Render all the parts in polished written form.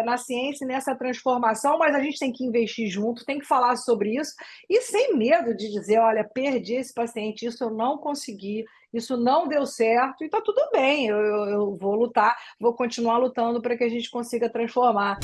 na ciência, nessa transformação, mas a gente tem que investir junto, tem que falar sobre isso, e sem medo de dizer, olha, perdi esse paciente, isso eu não consegui, isso não deu certo, e está tudo bem, eu vou lutar, vou continuar lutando para que a gente consiga transformar.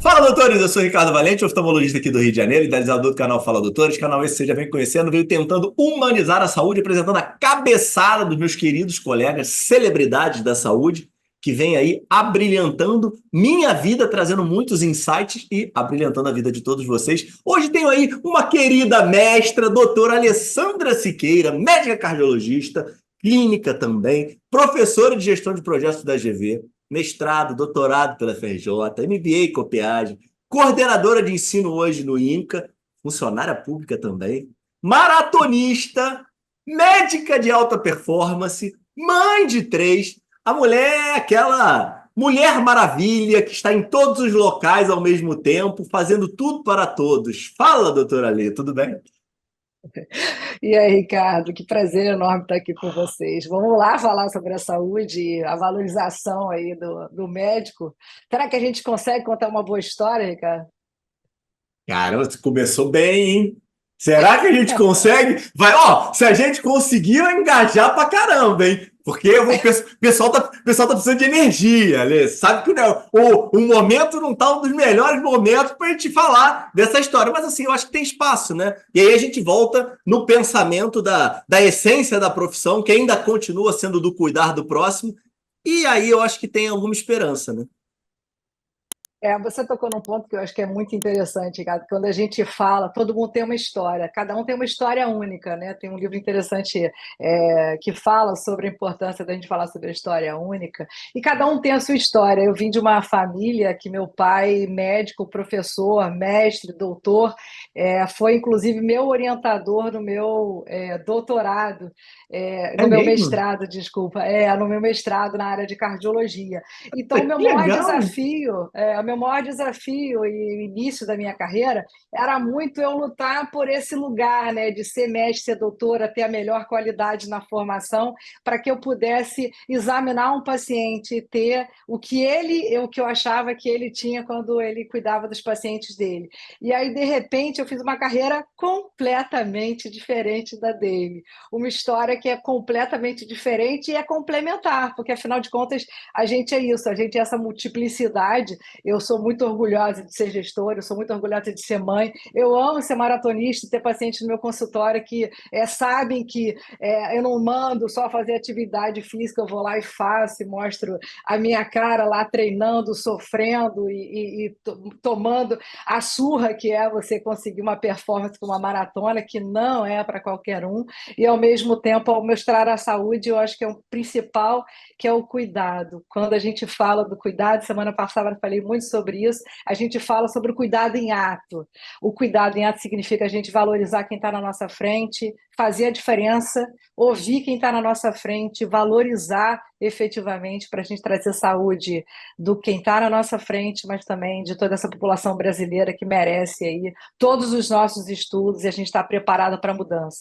Fala, doutores! Eu sou Ricardo Valente, oftalmologista aqui do Rio de Janeiro, idealizador do canal Fala Doutores. Canal esse você já vem conhecendo, veio tentando humanizar a saúde, apresentando a cabeçada dos meus queridos colegas, celebridades da saúde, que vem aí abrilhantando minha vida, trazendo muitos insights e abrilhantando a vida de todos vocês. Hoje tenho aí uma querida mestra, doutora Alessandra Siqueira, médica cardiologista, clínica também, professora de gestão de projetos da GV, mestrado, doutorado pela FRJ, MBA em Copiagem, coordenadora de ensino hoje no INCA, funcionária pública também, maratonista, médica de alta performance, mãe de três. A mulher é aquela mulher maravilha que está em todos os locais ao mesmo tempo, fazendo tudo para todos. Fala, doutora Lê, tudo bem? E aí, Ricardo, que prazer enorme estar aqui com vocês. Vamos lá falar sobre a saúde e a valorização aí do médico. Será que a gente consegue contar uma boa história, Ricardo? Cara, você começou bem, hein? Será que a gente consegue? Vai, ó, se a gente conseguir, vai engajar pra caramba, hein? Porque o pessoal tá precisando de energia, Alê. Sabe que né, o momento não tá um dos melhores momentos pra gente falar dessa história. Mas assim, eu acho que tem espaço, né? E aí a gente volta no pensamento da essência da profissão, que ainda continua sendo do cuidar do próximo. E aí eu acho que tem alguma esperança, né? Você tocou num ponto que eu acho que é muito interessante, Ricardo. Quando a gente fala, todo mundo tem uma história, cada um tem uma história única, né? Tem um livro interessante que fala sobre a importância da gente falar sobre a história única, e cada um tem a sua história. Eu vim de uma família que meu pai, médico, professor, mestre, doutor, foi inclusive meu orientador no meu doutorado, É no meu mesmo? mestrado, desculpa, no meu mestrado na área de cardiologia. Então, Que legal! o meu maior desafio e o início da minha carreira era muito eu lutar por esse lugar, né, de ser mestre, ser doutora, ter a melhor qualidade na formação, para que eu pudesse examinar um paciente e ter o que eu achava que ele tinha quando ele cuidava dos pacientes dele. E aí, de repente, eu fiz uma carreira completamente diferente da dele. Uma história que é completamente diferente e é complementar, porque afinal de contas, a gente é isso, a gente é essa multiplicidade. Eu sou muito orgulhosa de ser gestora, eu sou muito orgulhosa de ser mãe, eu amo ser maratonista e ter pacientes no meu consultório que sabem que eu não mando só fazer atividade física, eu vou lá e faço, e mostro a minha cara lá treinando, sofrendo e tomando a surra que é você conseguir uma performance com uma maratona, que não é para qualquer um, e ao mesmo tempo, ao mostrar a saúde, eu acho que é o principal, que é o cuidado. Quando a gente fala do cuidado, semana passada eu falei muito sobre isso, a gente fala sobre o cuidado em ato. O cuidado em ato significa a gente valorizar quem está na nossa frente, fazer a diferença, ouvir quem está na nossa frente, valorizar efetivamente para a gente trazer saúde do quem está na nossa frente, mas também de toda essa população brasileira que merece aí todos os nossos estudos, e a gente está preparado para a mudança.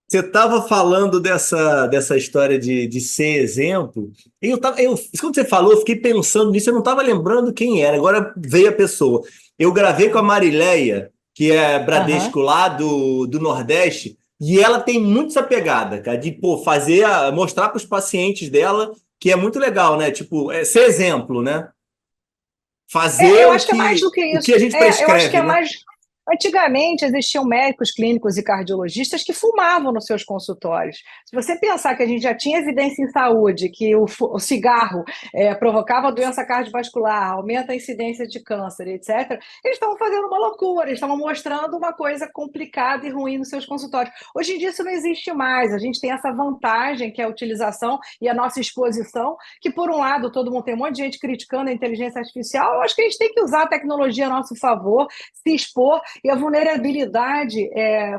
Você estava falando dessa história de ser exemplo, e quando você falou, eu fiquei pensando nisso, eu não estava lembrando quem era, agora veio a pessoa. Eu gravei com a Marileia, que é Aham. Bradesco lá do Nordeste, e ela tem muito essa pegada, cara, de pô, mostrar para os pacientes dela que é muito legal, né? Tipo, ser exemplo, né? Fazer Eu o acho que é mais do que, que o isso. que a gente Eu acho que prescreve, é né? mais. Antigamente existiam médicos clínicos e cardiologistas que fumavam nos seus consultórios. Se você pensar que a gente já tinha evidência em saúde que o cigarro provocava doença cardiovascular, aumenta a incidência de câncer, etc., eles estavam fazendo uma loucura, eles estavam mostrando uma coisa complicada e ruim nos seus consultórios. Hoje em dia isso não existe mais. A gente tem essa vantagem que é a utilização e a nossa exposição, que por um lado todo mundo tem um monte de gente criticando a inteligência artificial. Eu acho que a gente tem que usar a tecnologia a nosso favor, se expor, e a vulnerabilidade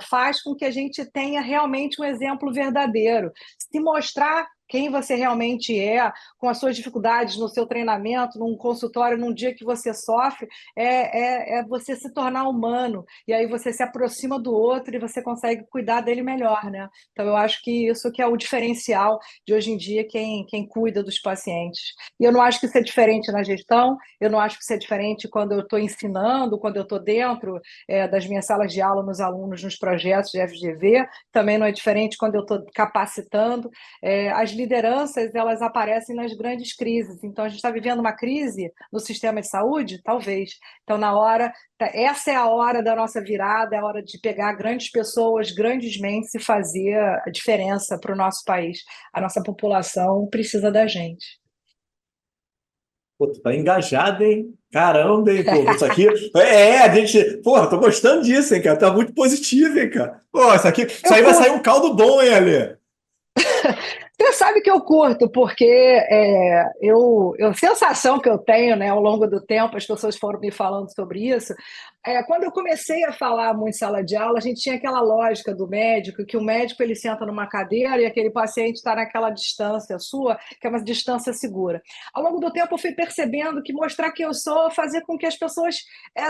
faz com que a gente tenha realmente um exemplo verdadeiro. Se mostrar quem você realmente é, com as suas dificuldades no seu treinamento, num consultório, num dia que você sofre, é você se tornar humano. E aí você se aproxima do outro e você consegue cuidar dele melhor, né? Então, eu acho que isso que é o diferencial de hoje em dia, quem cuida dos pacientes. E eu não acho que isso é diferente na gestão, eu não acho que isso é diferente quando eu estou ensinando, quando eu estou dentro das minhas salas de aula, nos alunos, nos projetos de FGV, também não é diferente quando eu estou capacitando. As lideranças, elas aparecem nas grandes crises. Então, a gente está vivendo uma crise no sistema de saúde? Talvez. Então, essa é a hora da nossa virada, é a hora de pegar grandes pessoas, grandes mentes e fazer a diferença para o nosso país. A nossa população precisa da gente. Pô, tu tá engajado, hein? Caramba, hein, pô, isso aqui. A gente. Pô, tô gostando disso, hein, cara? Tá muito positivo, hein, cara? Pô, isso Eu aí vai sair curto. um caldo bom, hein, Ale? Você sabe que eu curto, porque a sensação que eu tenho, né, ao longo do tempo, as pessoas foram me falando sobre isso. Quando eu comecei a falar muito em sala de aula, a gente tinha aquela lógica do médico, que o médico ele senta numa cadeira e aquele paciente está naquela distância sua, que é uma distância segura. Ao longo do tempo, eu fui percebendo que mostrar quem eu sou fazia com que as pessoas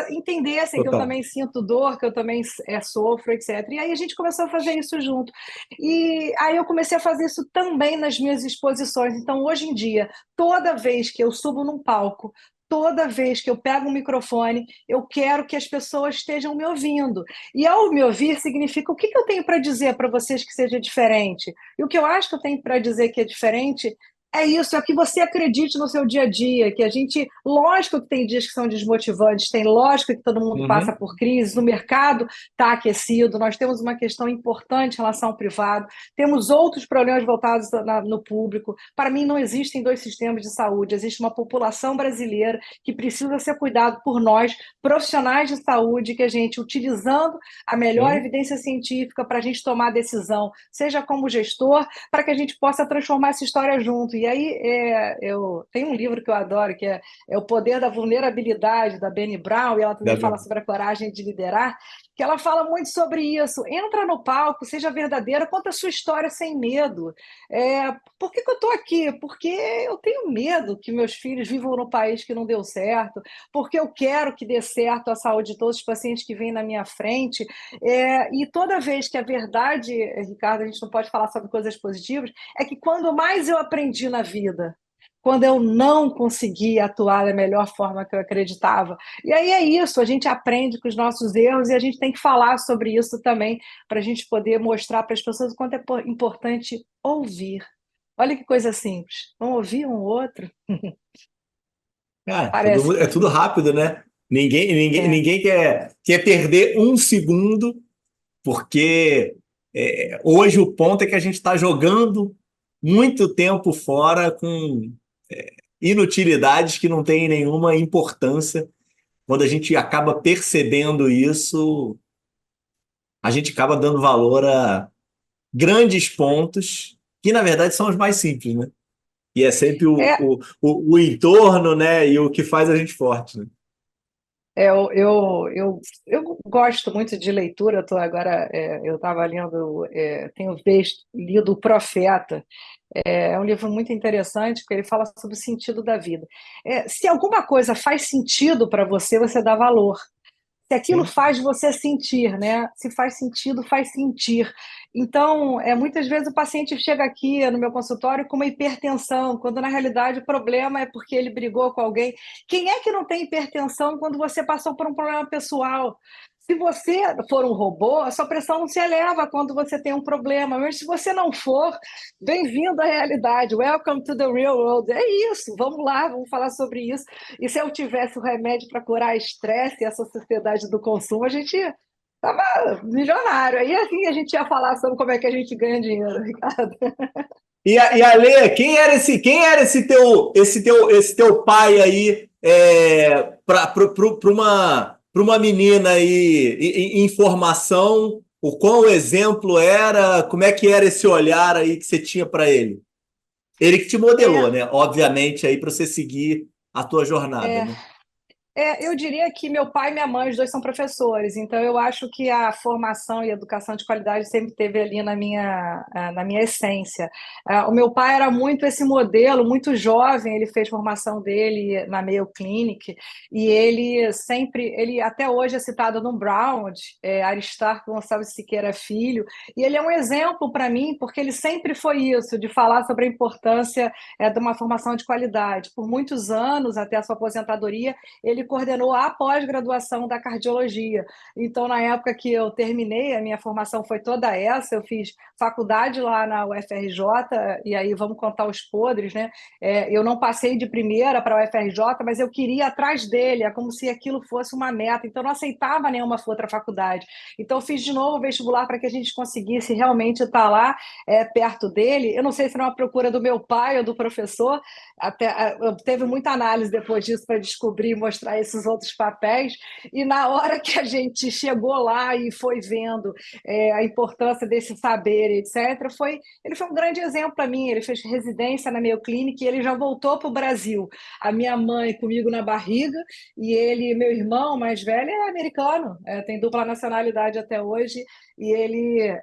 entendessem que eu Total. também sinto dor, que eu também sofro, etc. E aí a gente começou a fazer isso junto. E aí eu comecei a fazer isso também nas minhas exposições. Então, hoje em dia, toda vez que eu subo num palco, toda vez que eu pego um microfone, eu quero que as pessoas estejam me ouvindo. E ao me ouvir, significa o que eu tenho para dizer para vocês que seja diferente. E o que eu acho que eu tenho para dizer que é diferente é isso, é que você acredite no seu dia a dia, que a gente, lógico que tem dias que são desmotivantes, tem lógico que todo mundo passa Uhum. por crise, no mercado está aquecido, nós temos uma questão importante em relação ao privado, temos outros problemas voltados no público. Para mim, não existem dois sistemas de saúde, existe uma população brasileira que precisa ser cuidada por nós, profissionais de saúde, que a gente, utilizando a melhor Sim. evidência científica para a gente tomar decisão, seja como gestor, para que a gente possa transformar essa história junto. E aí, eu tenho um livro que eu adoro, que é O Poder da Vulnerabilidade, da Brené Brown, e ela também fala sobre a coragem de liderar, que ela fala muito sobre isso. Entra no palco, seja verdadeira, conta a sua história sem medo. Por que eu estou aqui? Porque eu tenho medo que meus filhos vivam no país que não deu certo, porque eu quero que dê certo a saúde de todos os pacientes que vêm na minha frente. E toda vez que a verdade, Ricardo, a gente não pode falar sobre coisas positivas, é que quando mais eu aprendi na vida, quando eu não consegui atuar da melhor forma que eu acreditava. E aí é isso, a gente aprende com os nossos erros e a gente tem que falar sobre isso também, para a gente poder mostrar para as pessoas o quanto é importante ouvir. Olha que coisa simples. Vamos ouvir um outro? Cara, Parece que é tudo rápido, né? é. Ninguém quer perder um segundo, porque hoje o ponto é que a gente está jogando muito tempo fora com inutilidades que não têm nenhuma importância. Quando a gente acaba percebendo isso, a gente acaba dando valor a grandes pontos, que na verdade são os mais simples, né? E é sempre É, o entorno, né? E o que faz a gente forte, né? eu gosto muito de leitura. Eu estava lendo, tenho lido O Profeta. É um livro muito interessante, porque ele fala sobre o sentido da vida. Se alguma coisa faz sentido para você, você dá valor. Se aquilo Sim. faz você sentir, né? Se faz sentido, faz sentir. Então, muitas vezes o paciente chega aqui no meu consultório com uma hipertensão, quando na realidade o problema é porque ele brigou com alguém. Quem é que não tem hipertensão quando você passou por um problema pessoal? Se você for um robô, a sua pressão não se eleva quando você tem um problema. Mas se você não for, bem-vindo à realidade. Welcome to the real world. É isso, vamos lá, vamos falar sobre isso. E se eu tivesse o remédio para curar estresse e essa sociedade do consumo, a gente estava milionário. Aí assim a gente ia falar sobre como é que a gente ganha dinheiro, Ricardo. E Ale, esse teu pai aí para uma menina aí em formação, o qual exemplo era, como é que era esse olhar aí que você tinha para ele? Ele que te modelou, É, né? Obviamente aí para você seguir a tua jornada, é, né? Eu diria que meu pai e minha mãe, os dois são professores, então eu acho que a formação e a educação de qualidade sempre teve ali na minha essência. O meu pai era muito esse modelo, muito jovem, ele fez formação dele na Mayo Clinic, e ele até hoje é citado no Brown, Aristarco Gonçalves Siqueira Filho, e ele é um exemplo para mim, porque ele sempre foi isso, de falar sobre a importância de uma formação de qualidade. Por muitos anos, até a sua aposentadoria, ele coordenou a pós-graduação da cardiologia. Então, na época que eu terminei, a minha formação foi toda essa, eu fiz faculdade lá na UFRJ, e aí vamos contar os podres, né? Eu não passei de primeira para a UFRJ, mas eu queria ir atrás dele, é como se aquilo fosse uma meta, então eu não aceitava nenhuma outra faculdade. Então, eu fiz de novo o vestibular para que a gente conseguisse realmente estar lá perto dele. Eu não sei se era uma procura do meu pai ou do professor, teve muita análise depois disso para descobrir e mostrar esses outros papéis, e na hora que a gente chegou lá e foi vendo a importância desse saber, etc., ele foi um grande exemplo para mim. Ele fez residência na Mayo Clinic e ele já voltou para o Brasil. A minha mãe comigo na barriga, e ele, meu irmão mais velho, é americano, tem dupla nacionalidade até hoje, e ele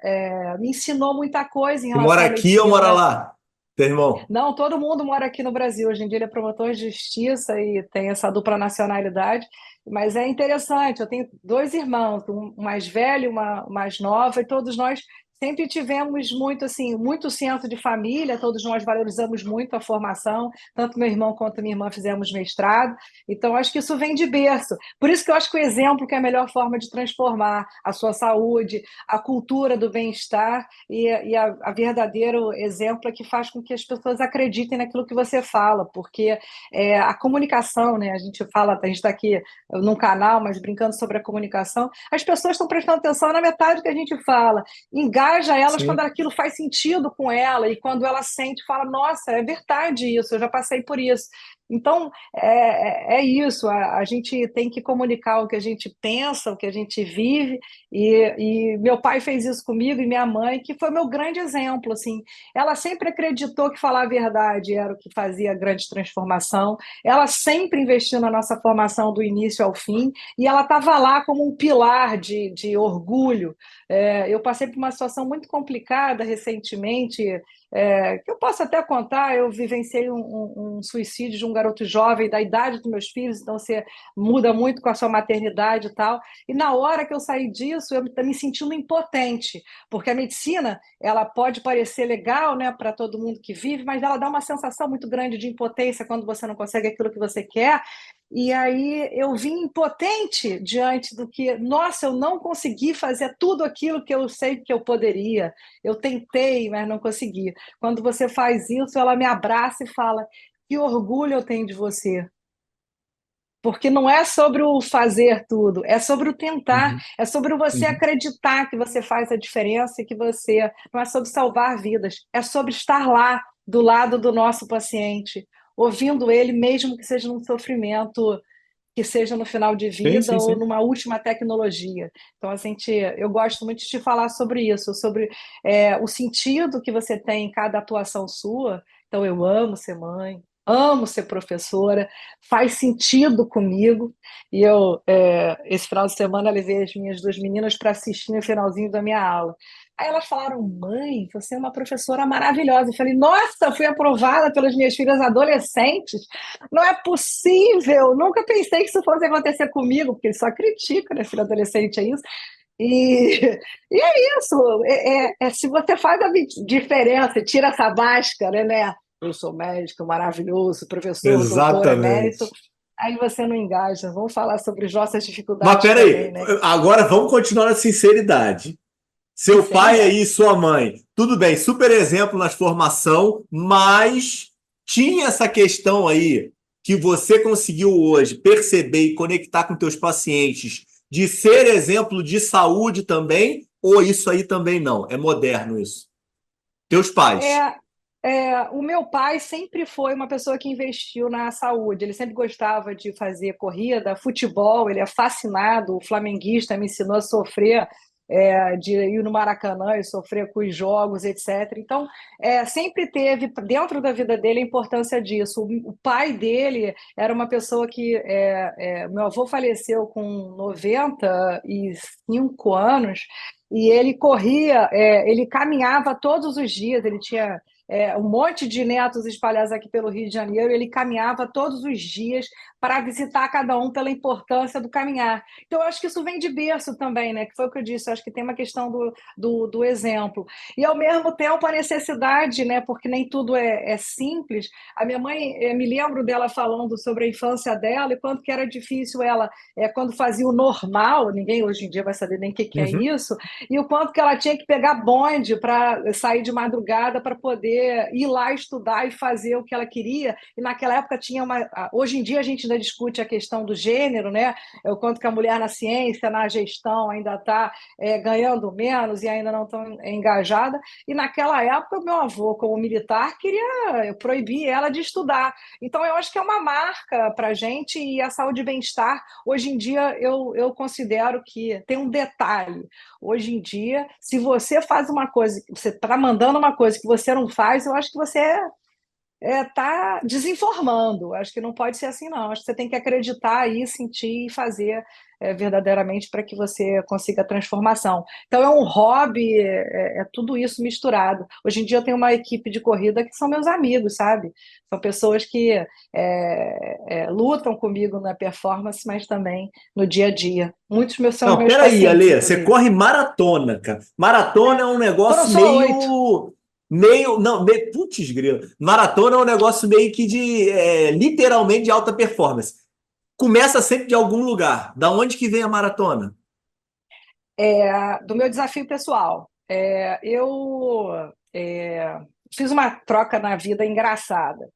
me ensinou muita coisa em E mora relação à aqui ou medicina, mora né? lá, teu irmão? Não, todo mundo mora aqui no Brasil. Hoje em dia ele é promotor de justiça e tem essa dupla nacionalidade. Mas é interessante, eu tenho dois irmãos, um mais velho, uma mais nova, e todos nós sempre tivemos muito assim, muito senso de família, todos nós valorizamos muito a formação, tanto meu irmão quanto minha irmã fizemos mestrado, então acho que isso vem de berço. Por isso que eu acho que o exemplo que é a melhor forma de transformar a sua saúde, a cultura do bem-estar e a verdadeiro exemplo é que faz com que as pessoas acreditem naquilo que você fala, porque a comunicação, né? A gente está aqui num canal, mas brincando sobre a comunicação, as pessoas estão prestando atenção na metade do que a gente fala, engaja elas quando Sim. aquilo faz sentido com ela e quando ela sente, fala, nossa, é verdade isso, eu já passei por isso. Então, é isso, a gente tem que comunicar o que a gente pensa, o que a gente vive, e meu pai fez isso comigo e minha mãe, que foi meu grande exemplo, assim. Ela sempre acreditou que falar a verdade era o que fazia a grande transformação. Ela sempre investiu na nossa formação do início ao fim e ela estava lá como um pilar de orgulho. Eu passei por uma situação muito complicada recentemente, que eu posso até contar. Eu vivenciei um suicídio de um garoto jovem da idade dos meus filhos, então você muda muito com a sua maternidade e tal. E na hora que eu saí disso, eu me sentindo impotente, porque a medicina, ela pode parecer legal, né, para todo mundo que vive, mas ela dá uma sensação muito grande de impotência quando você não consegue aquilo que você quer. E aí eu vim impotente diante do que, nossa, eu não consegui fazer tudo aquilo que eu sei que eu poderia. Eu tentei, mas não consegui. Quando você faz isso, ela me abraça e fala: que orgulho eu tenho de você. Porque não é sobre o fazer tudo, é sobre o tentar, Uhum, é sobre você uhum. acreditar que você faz a diferença e que você não é sobre salvar vidas, é sobre estar lá do lado do nosso paciente, ouvindo ele, mesmo que seja num sofrimento, que seja no final de Sim, vida sim, ou sim. numa última tecnologia. Então, eu gosto muito de falar sobre isso, sobre o sentido que você tem em cada atuação sua. Então, eu amo ser mãe, amo ser professora, faz sentido comigo. E esse final de semana, levei as minhas duas meninas para assistir no finalzinho da minha aula. Aí elas falaram: mãe, você é uma professora maravilhosa. Eu falei: nossa, fui aprovada pelas minhas filhas adolescentes. Não é possível! Nunca pensei que isso fosse acontecer comigo, porque eles só criticam, né? Filho adolescente é isso. E, e é isso. Se você faz a diferença, tira essa máscara, né? Eu sou médico maravilhoso, professor, doutor, emérito. Exatamente. Aí você não engaja. Vamos falar sobre as nossas Mas dificuldades também, peraí, né? agora vamos continuar na sinceridade. Seu pai Sinceridade. aí, sua mãe, tudo bem, super exemplo na formação, mas tinha essa questão aí que você conseguiu hoje perceber e conectar com teus pacientes de ser exemplo de saúde também, ou isso aí também não? É moderno isso? Teus pais. O meu pai sempre foi uma pessoa que investiu na saúde. Ele sempre gostava de fazer corrida, futebol. Ele é fascinado, o flamenguista me ensinou a sofrer. de ir no Maracanã e sofrer com os jogos, etc. Então, sempre teve dentro da vida dele a importância disso. O pai dele era uma pessoa que meu avô faleceu com 95 anos e ele corria, ele caminhava todos os dias, ele tinha um monte de netos espalhados aqui pelo Rio de Janeiro, ele caminhava todos os dias para visitar cada um pela importância do caminhar. Então, eu acho que isso vem de berço também, né? Que foi o que eu disse, eu acho que tem uma questão do exemplo. E, ao mesmo tempo, a necessidade, né? Porque nem tudo é simples. A minha mãe, me lembro dela falando sobre a infância dela e quanto que era difícil ela, quando fazia o normal, ninguém hoje em dia vai saber nem o que é Uhum. isso, e o quanto que ela tinha que pegar bonde para sair de madrugada para poder ir lá estudar e fazer o que ela queria. E naquela época tinha uma. Hoje em dia a gente ainda discute a questão do gênero, né? O quanto que a mulher na ciência, na gestão, ainda está ganhando menos e ainda não tão engajada. E naquela época, meu avô, como militar, queria proibir ela de estudar. Então, eu acho que é uma marca para a gente e a saúde e bem-estar. Hoje em dia, eu considero que tem um detalhe. Hoje em dia, se você faz uma coisa, você está mandando uma coisa que você não faz, eu acho que você está desinformando. Acho que não pode ser assim, não. Acho que você tem que acreditar aí, sentir e fazer verdadeiramente para que você consiga a transformação. Então, é um hobby, tudo isso misturado. Hoje em dia, eu tenho uma equipe de corrida que são meus amigos, sabe? São pessoas que lutam comigo na performance, mas também no dia a dia. Muitos meus são Não, meus peraí, pacientes, Ale, você inclusive. corre maratona, cara. Maratona é um Foram negócio só 8. não, putz, grilo. Maratona é um negócio meio que literalmente de alta performance. Começa sempre de algum lugar. Da onde que vem a maratona? Do meu desafio pessoal. Eu fiz uma troca na vida engraçada.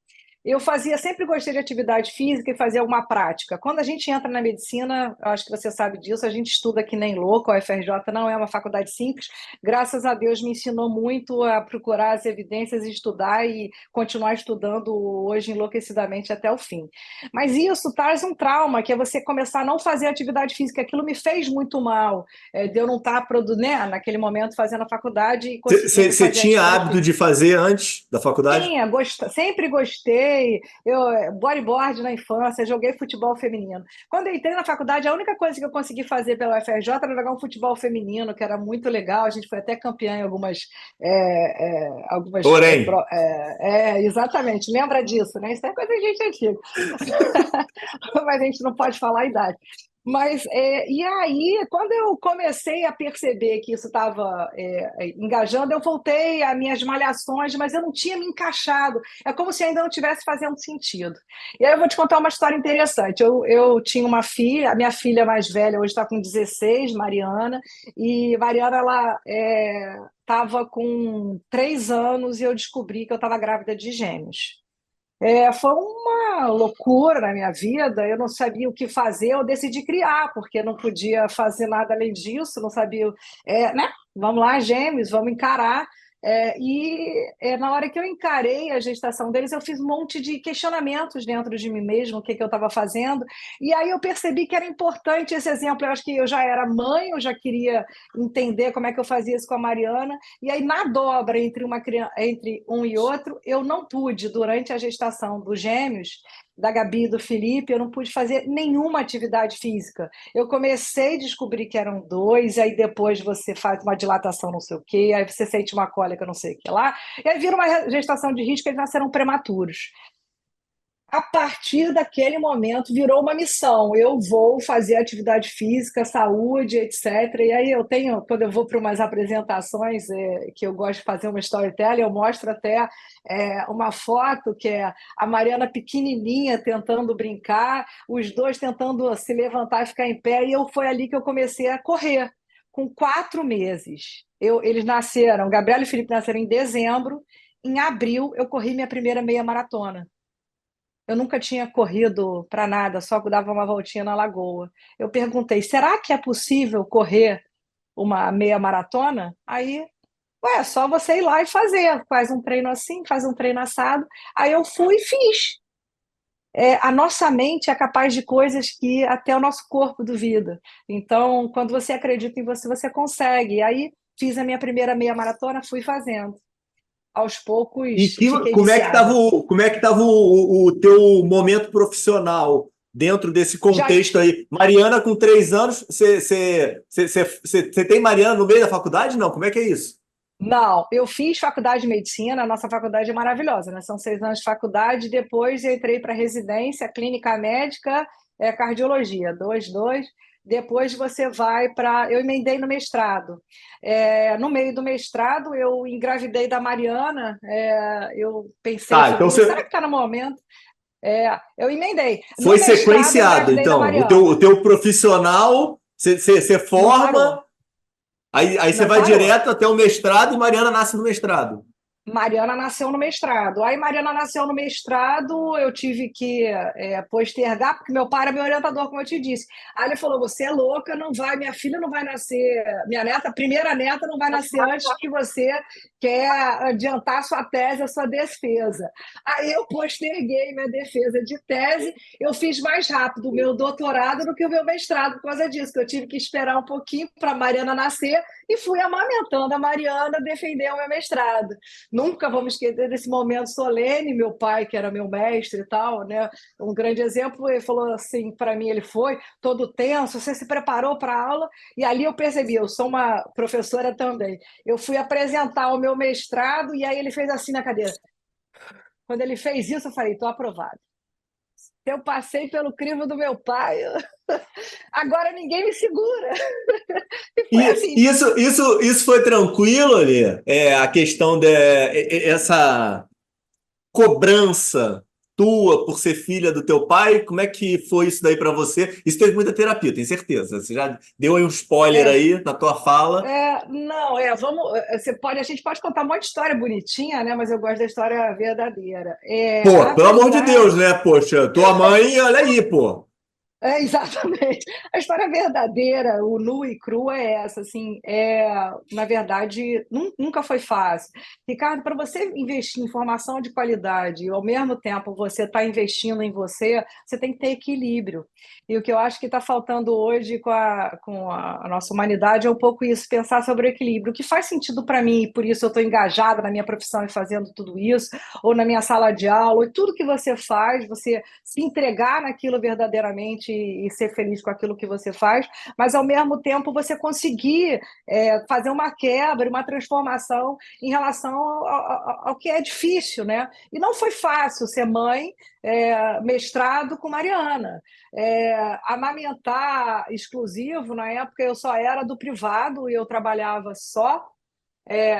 Eu sempre gostei de atividade física e fazia uma prática. Quando a gente entra na medicina, eu acho que você sabe disso, a gente estuda que nem louco, a UFRJ não é uma faculdade simples. Graças a Deus me ensinou muito a procurar as evidências e estudar e continuar estudando hoje enlouquecidamente até o fim. Mas isso traz um trauma, que é você começar a não fazer atividade física. Aquilo me fez muito mal, de eu não estar, né, naquele momento fazendo a faculdade e conseguindo Você fazer tinha atividade hábito física. de fazer antes da faculdade? Tinha, sempre gostei. Eu bodyboard na infância, joguei futebol feminino. Quando eu entrei na faculdade, a única coisa que eu consegui fazer pela UFRJ era jogar um futebol feminino, que era muito legal. A gente foi até campeã em Porém, exatamente. Lembra disso, né? Isso é coisa de gente antiga. Mas a gente não pode falar a idade. Mas, e aí, quando eu comecei a perceber que isso estava engajando, eu voltei às minhas malhações, mas eu não tinha me encaixado. É como se ainda não estivesse fazendo sentido. E aí eu vou te contar uma história interessante. Eu tinha uma filha, a minha filha mais velha hoje está com 16, Mariana, e Mariana, ela estava com 3 anos e eu descobri que eu estava grávida de gêmeos. Foi uma loucura na minha vida, eu não sabia o que fazer, eu decidi criar, porque não podia fazer nada além disso, não sabia, né? Vamos lá, gêmeos, vamos encarar. Na hora que eu encarei a gestação deles, eu fiz um monte de questionamentos dentro de mim mesmo, o que eu estava fazendo, e aí eu percebi que era importante esse exemplo. Eu acho que eu já era mãe, eu já queria entender como é que eu fazia isso com a Mariana, e aí na dobra entre um e outro, eu não pude, durante a gestação dos gêmeos, da Gabi e do Felipe, eu não pude fazer nenhuma atividade física. Eu comecei a descobrir que eram 2, aí depois você faz uma dilatação não sei o quê, aí você sente uma cólica não sei o que lá, e aí vira uma gestação de risco, eles nasceram prematuros. A partir daquele momento virou uma missão. Eu vou fazer atividade física, saúde, etc. E aí quando eu vou para umas apresentações que eu gosto de fazer uma storytelling, eu mostro até uma foto que é a Mariana pequenininha tentando brincar, os dois tentando se levantar e ficar em pé, e foi ali que eu comecei a correr, com 4 meses. Eles nasceram, Gabriela e Felipe nasceram em dezembro, em abril eu corri minha primeira meia maratona. Eu nunca tinha corrido para nada, só dava uma voltinha na lagoa. Eu perguntei: será que é possível correr uma meia maratona? Aí, é só você ir lá e fazer. Faz um treino assim, faz um treino assado. Aí eu fui e fiz. a nossa mente é capaz de coisas que até o nosso corpo duvida. Então, quando você acredita em você, você consegue. E aí, fiz a minha primeira meia maratona, fui fazendo. Aos poucos, fiquei viciada. Como é que tava o teu momento profissional dentro desse Já contexto aí? Mariana, com 3 anos, você tem Mariana no meio da faculdade? Não, como é que é isso? Não, eu fiz faculdade de medicina, a nossa faculdade é maravilhosa, né? São 6 anos de faculdade, depois eu entrei para residência, clínica médica, cardiologia, dois. Depois você vai para. Eu emendei no mestrado. No meio do mestrado, eu engravidei da Mariana, eu pensei, Tá, falei, então será você que está no momento? Eu emendei. No foi mestrado, eu sequenciado, engravidei da então. O Mariana. teu profissional, você Não forma, parou, aí você não vai parou. direto até o mestrado e Mariana nasce no mestrado. Mariana nasceu no mestrado. Aí, Mariana nasceu no mestrado, eu tive que postergar, porque meu pai era meu orientador, como eu te disse. Aí ele falou: Você é louca, não vai, minha filha não vai nascer, minha neta, primeira neta, não vai nascer antes que você quer adiantar sua tese, a sua defesa. Aí eu posterguei minha defesa de tese, eu fiz mais rápido o meu doutorado do que o meu mestrado, por causa disso, que eu tive que esperar um pouquinho para a Mariana nascer e fui amamentando a Mariana defender o meu mestrado. Nunca vamos esquecer desse momento solene. Meu pai, que era meu mestre e tal, né? Um grande exemplo, ele falou assim para mim, ele foi todo tenso, você se preparou para a aula? E ali eu percebi, eu sou uma professora também. Eu fui apresentar o meu mestrado e aí ele fez assim na cadeira. Quando ele fez isso, eu falei, estou aprovado. Eu passei pelo crivo do meu pai, agora ninguém me segura. E foi E assim. isso foi tranquilo ali? A questão essa cobrança tua por ser filha do teu pai, como é que foi isso daí para você? Isso teve muita terapia, tenho certeza. Você já deu aí um spoiler É, aí na tua fala. não, vamos. A gente pode contar um monte de história bonitinha, né? Mas eu gosto da história verdadeira. Pô, Na pelo amor de Deus, verdade, né? Poxa, tua mãe, olha aí, pô. exatamente. A história verdadeira, o nu e cru é essa, assim, na verdade, nunca foi fácil. Ricardo, para você investir em informação de qualidade e ao mesmo tempo você está investindo em você, você tem que ter equilíbrio. E o que eu acho que está faltando hoje com a nossa humanidade é um pouco isso, pensar sobre o equilíbrio. O que faz sentido para mim, e por isso eu estou engajada na minha profissão e fazendo tudo isso, ou na minha sala de aula, e tudo que você faz, você se entregar naquilo verdadeiramente e ser feliz com aquilo que você faz, mas ao mesmo tempo você conseguir fazer uma quebra, uma transformação em relação ao que é difícil, né? E não foi fácil ser mãe, mestrado com Mariana. Amamentar exclusivo, na época eu só era do privado e eu trabalhava só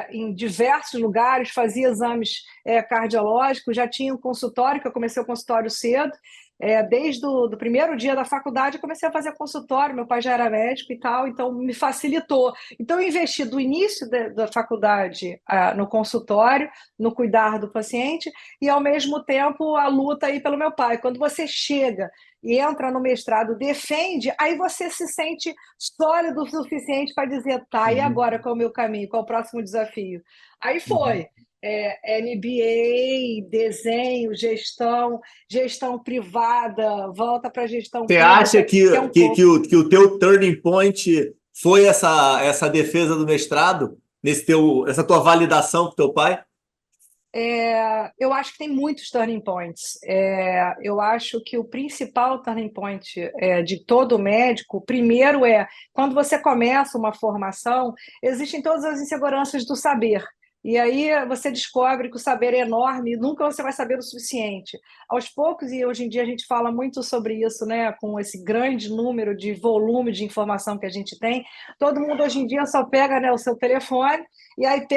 em diversos lugares, fazia exames cardiológicos, já tinha um consultório, que eu comecei o consultório cedo, desde o do primeiro dia da faculdade eu comecei a fazer consultório, meu pai já era médico e tal, então me facilitou. Então eu investi do início da faculdade no consultório, no cuidar do paciente, e ao mesmo tempo a luta aí pelo meu pai. Quando você chega e entra no mestrado, defende, aí você se sente sólido o suficiente para dizer, tá, e Uhum, agora qual é o meu caminho, qual é o próximo desafio? Aí uhum. foi. MBA, desenho, gestão privada, volta para a gestão Você acha pública, que é um que pouco. o teu turning point foi essa defesa do mestrado? Essa tua validação com teu pai? Eu acho que tem muitos turning points. Eu acho que o principal turning point de todo médico, primeiro quando você começa uma formação, existem todas as inseguranças do saber. E aí você descobre que o saber é enorme e nunca você vai saber o suficiente. Aos poucos, e hoje em dia a gente fala muito sobre isso, né, com esse grande número de volume de informação que a gente tem, todo mundo hoje em dia só pega, né, o seu telefone e aí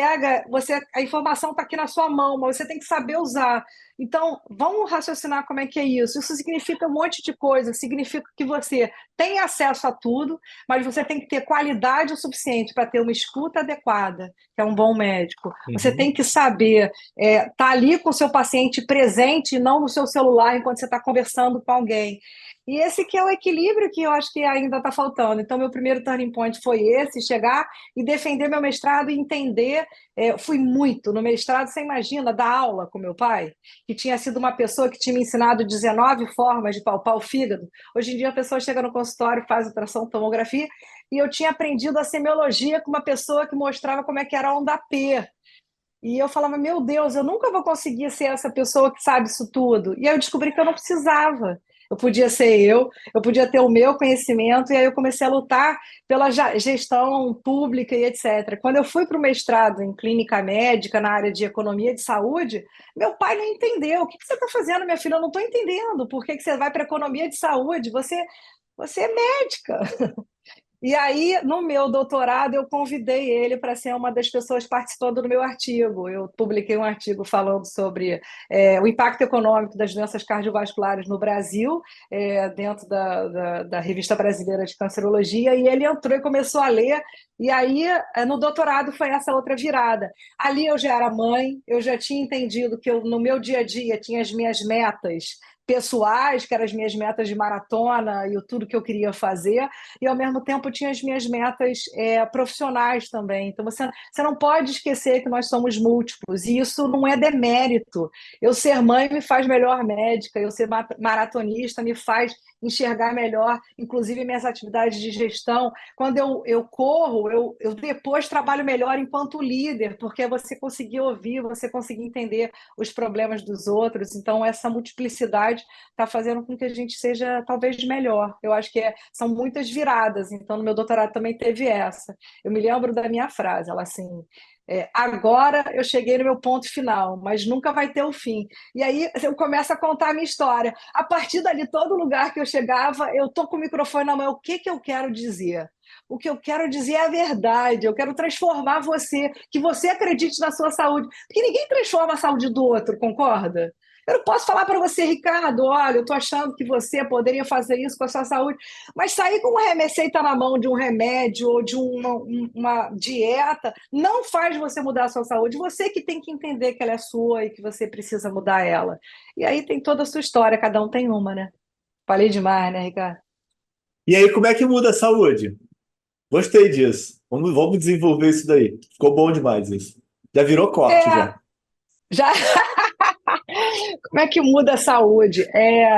a informação está aqui na sua mão, mas você tem que saber usar. Então, vamos raciocinar como é que é isso. Isso significa um monte de coisa, significa que você tem acesso a tudo, mas você tem que ter qualidade o suficiente para ter uma escuta adequada, que é um bom médico. Você Uhum. tem que saber estar ali com o seu paciente presente e não no seu celular enquanto você está conversando com alguém. E esse que é o equilíbrio que eu acho que ainda está faltando. Então, meu primeiro turning point foi esse, chegar e defender meu mestrado e entender. Fui muito no mestrado, você imagina, dar aula com meu pai, que tinha sido uma pessoa que tinha me ensinado 19 formas de palpar o fígado. Hoje em dia, a pessoa chega no consultório, faz ultrassom, tomografia, e eu tinha aprendido a semiologia com uma pessoa que mostrava como é que era a onda P. E eu falava, meu Deus, eu nunca vou conseguir ser essa pessoa que sabe isso tudo. E aí eu descobri que eu não precisava. Eu podia ser eu podia ter o meu conhecimento, e aí eu comecei a lutar pela gestão pública e etc. Quando eu fui para o mestrado em clínica médica, na área de economia de saúde, meu pai não entendeu. O que você está fazendo, minha filha? Eu não estou entendendo. Por que você vai para economia de saúde? Você é médica. E aí, no meu doutorado, eu convidei ele para ser uma das pessoas participando do meu artigo. Eu publiquei um artigo falando sobre o impacto econômico das doenças cardiovasculares no Brasil, dentro da Revista Brasileira de Cancerologia, e ele entrou e começou a ler. E aí, no doutorado, foi essa outra virada. Ali eu já era mãe, eu já tinha entendido que eu, no meu dia a dia, tinha as minhas metas pessoais, que eram as minhas metas de maratona e tudo que eu queria fazer, e ao mesmo tempo tinha as minhas metas profissionais também. Então você não pode esquecer que nós somos múltiplos, e isso não é demérito. Eu ser mãe me faz melhor médica, eu ser maratonista me faz enxergar melhor, inclusive minhas atividades de gestão. Quando eu corro, eu depois trabalho melhor enquanto líder, porque você conseguir ouvir, você conseguir entender os problemas dos outros. Então, essa multiplicidade está fazendo com que a gente seja talvez melhor. Eu acho que são muitas viradas, então no meu doutorado também teve essa. Eu me lembro da minha frase, ela assim, agora eu cheguei no meu ponto final, mas nunca vai ter o fim. E aí eu começo a contar a minha história. A partir dali, todo lugar que eu chegava, eu tô com o microfone na mão, o que que eu quero dizer? O que eu quero dizer é a verdade, eu quero transformar você, que você acredite na sua saúde, porque ninguém transforma a saúde do outro, concorda? Eu não posso falar para você, Ricardo, olha, eu estou achando que você poderia fazer isso com a sua saúde, mas sair com uma receita na mão de um remédio ou de uma dieta não faz você mudar a sua saúde. Você que tem que entender que ela é sua e que você precisa mudar ela. E aí tem toda a sua história, cada um tem uma, né? Falei demais, né, Ricardo? E aí, como é que muda a saúde? Gostei disso. Vamos desenvolver isso daí. Ficou bom demais isso. Já virou corte, É, já. já. Como é que muda a saúde?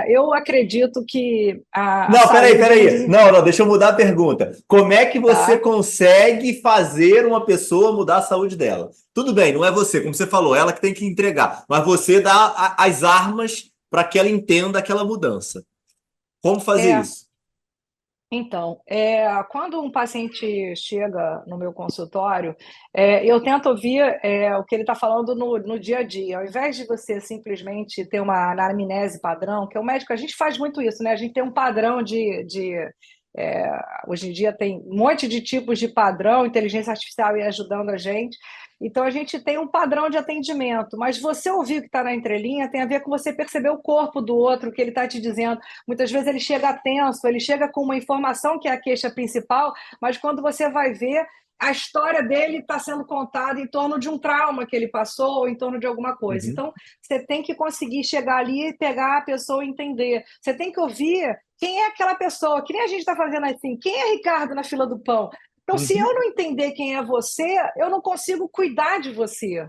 Eu acredito que a Não, peraí, saúde é um peraí. Não, não, deixa eu mudar a pergunta. Como é que você tá? consegue fazer uma pessoa mudar a saúde dela? Tudo bem, não é você, como você falou, ela que tem que entregar, mas você dá as armas para que ela entenda aquela mudança. Como fazer É, isso? Então, quando um paciente chega no meu consultório, eu tento ouvir o que ele está falando no dia a dia. Ao invés de você simplesmente ter uma anamnese padrão, que é o médico, a gente faz muito isso, né? A gente tem um padrão é, hoje em dia tem um monte de tipos de padrão, inteligência artificial aí ajudando a gente. Então, a gente tem um padrão de atendimento, mas você ouvir o que está na entrelinha tem a ver com você perceber o corpo do outro, o que ele está te dizendo. Muitas vezes ele chega tenso, ele chega com uma informação que é a queixa principal, mas quando você vai ver, a história dele está sendo contada em torno de um trauma que ele passou, ou em torno de alguma coisa. Uhum, Então, você tem que conseguir chegar ali e pegar a pessoa e entender. Você tem que ouvir quem é aquela pessoa, que nem a gente está fazendo assim, quem é Ricardo na fila do pão? Então, se uhum. eu não entender quem é você, eu não consigo cuidar de você.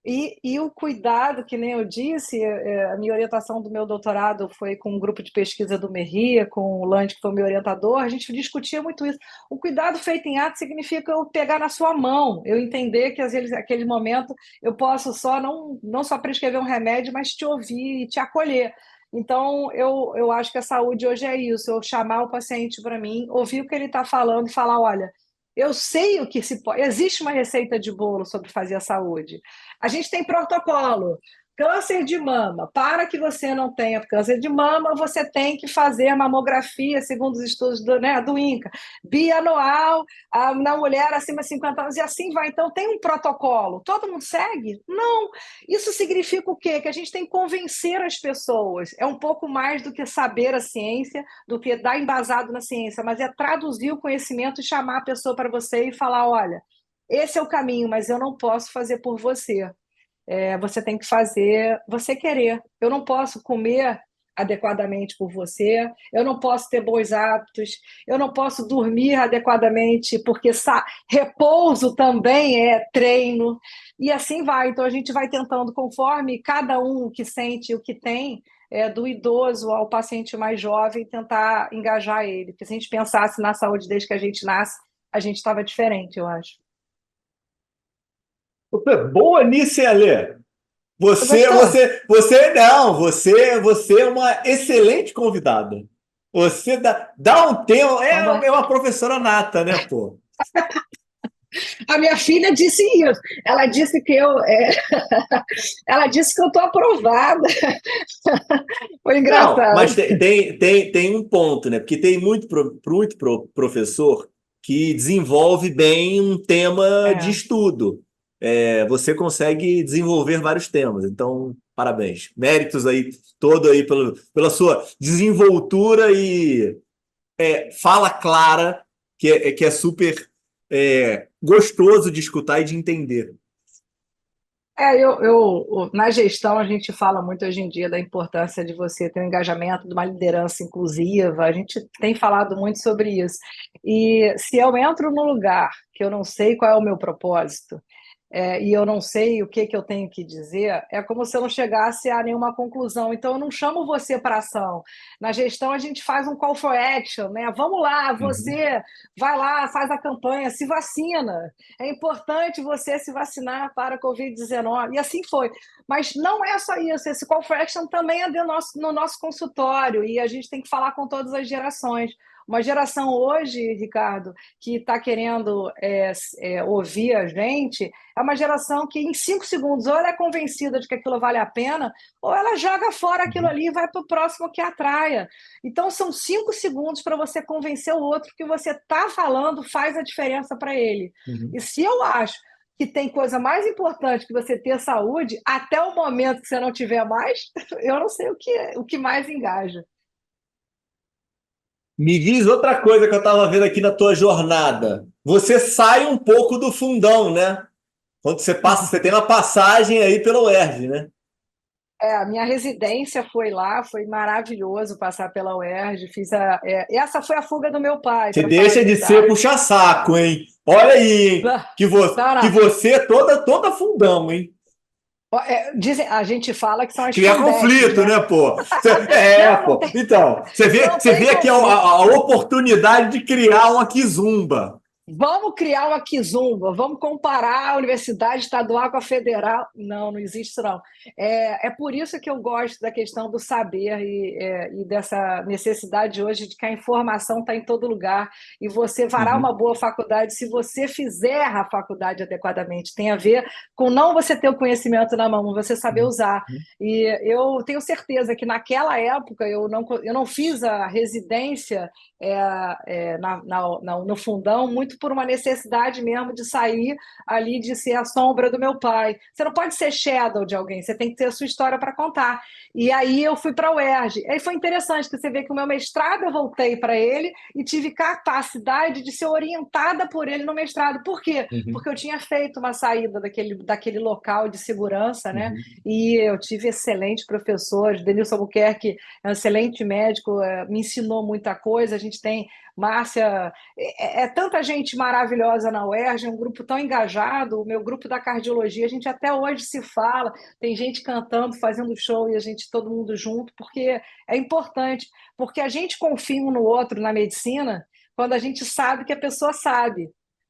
E o cuidado, que nem eu disse, a minha orientação do meu doutorado foi com um grupo de pesquisa do Merri, com o Lande, que foi o meu orientador, a gente discutia muito isso. O cuidado feito em ato significa eu pegar na sua mão, eu entender que, às vezes, naquele momento, eu posso só não só prescrever um remédio, mas te ouvir e te acolher. Então, eu acho que a saúde hoje é isso, eu chamar o paciente para mim, ouvir o que ele está falando e falar, olha, eu sei o que se pode. Existe uma receita de bolo sobre fazer a saúde. A gente tem protocolo. Câncer de mama. Para que você não tenha câncer de mama, você tem que fazer mamografia, segundo os estudos do INCA. Bianual, na mulher acima de 50 anos, e assim vai. Então, tem um protocolo. Todo mundo segue? Não. Isso significa o quê? Que a gente tem que convencer as pessoas. É um pouco mais do que saber a ciência, do que dar embasado na ciência, mas é traduzir o conhecimento e chamar a pessoa para você e falar: olha, esse é o caminho, mas eu não posso fazer por você. Você tem que fazer você querer. Eu não posso comer adequadamente por você, eu não posso ter bons hábitos, eu não posso dormir adequadamente, porque repouso também é treino, e assim vai. Então, a gente vai tentando, conforme cada um que sente o que tem, do idoso ao paciente mais jovem, tentar engajar ele. Porque se a gente pensasse na saúde desde que a gente nasce, a gente estava diferente, eu acho. Boa nisso, hein, Alê? Você Você, gostou? você, você, não, você é uma excelente convidada. Você dá um tema, Então, é uma professora nata, né, pô? a minha filha disse isso. Ela disse que ela disse que eu estou aprovada. Foi Não, engraçado. mas tem um ponto, né? Porque tem professor que desenvolve bem um tema de É. estudo. Você consegue desenvolver vários temas. Então, parabéns. Méritos aí, todo aí pela sua desenvoltura e fala clara, que é super gostoso de escutar e de entender. Na gestão, a gente fala muito hoje em dia da importância de você ter um engajamento, de uma liderança inclusiva. A gente tem falado muito sobre isso. E se eu entro num lugar que eu não sei qual é o meu propósito, e eu não sei o que, que eu tenho que dizer, é como se eu não chegasse a nenhuma conclusão. Então, eu não chamo você para ação. Na gestão, a gente faz um call for action, né? Vamos lá, Uhum. você vai lá, faz a campanha, se vacina. É importante você se vacinar para a Covid-19. E assim foi. Mas não é só isso. Esse call for action também é no nosso consultório, e a gente tem que falar com todas as gerações. Uma geração hoje, Ricardo, que está querendo ouvir a gente, é uma geração que em 5 segundos ou ela é convencida de que aquilo vale a pena, ou ela joga fora aquilo Uhum. ali e vai para o próximo que atraia. Então são 5 segundos para você convencer o outro que você está falando faz a diferença para ele. Uhum. E se eu acho que tem coisa mais importante que você ter saúde, até o momento que você não tiver mais, eu não sei o que mais engaja. Me diz outra coisa que eu estava vendo aqui na tua jornada. Você sai um pouco do fundão, né? Quando você passa, você tem uma passagem aí pelo UERJ, né? A minha residência foi lá, foi maravilhoso passar pela UERJ. Essa foi a fuga do meu pai, Você para falar a deixa de ser verdade. puxa-saco, hein? Olha aí, hein? Não, Que não. você é toda fundão, hein? Dizem, a gente fala que são as Cria fundetes, conflito, né? né, pô? Não, não Pô. tem, Então, não você tem vê aqui conflito. a oportunidade de criar uma quizumba. Vamos criar uma quizumba, vamos comparar a universidade estadual com a federal. Não, não existe isso, não. É por isso que eu gosto da questão do saber e dessa necessidade hoje de que a informação está em todo lugar e você fará uma Uhum, boa faculdade se você fizer a faculdade adequadamente. Tem a ver com não você ter o conhecimento na mão, você saber uhum, usar. E eu tenho certeza que naquela época eu não fiz a residência no fundão, muito por uma necessidade mesmo de sair ali, de ser a sombra do meu pai. Você não pode ser shadow de alguém, você tem que ter a sua história para contar. E aí eu fui para a UERJ. Aí foi interessante, que você vê que o meu mestrado eu voltei para ele e tive capacidade de ser orientada por ele no mestrado. Por quê? uhum, Porque eu tinha feito uma saída daquele local de segurança, né? uhum. E eu tive excelentes professores. Denilson Albuquerque é um excelente médico, me ensinou muita coisa. A gente tem Márcia, tanta gente maravilhosa na UERJ, é um grupo tão engajado. O meu grupo da cardiologia, a gente até hoje se fala, tem gente cantando, fazendo show e a gente todo mundo junto, porque é importante, porque a gente confia um no outro na medicina quando a gente sabe que a pessoa sabe.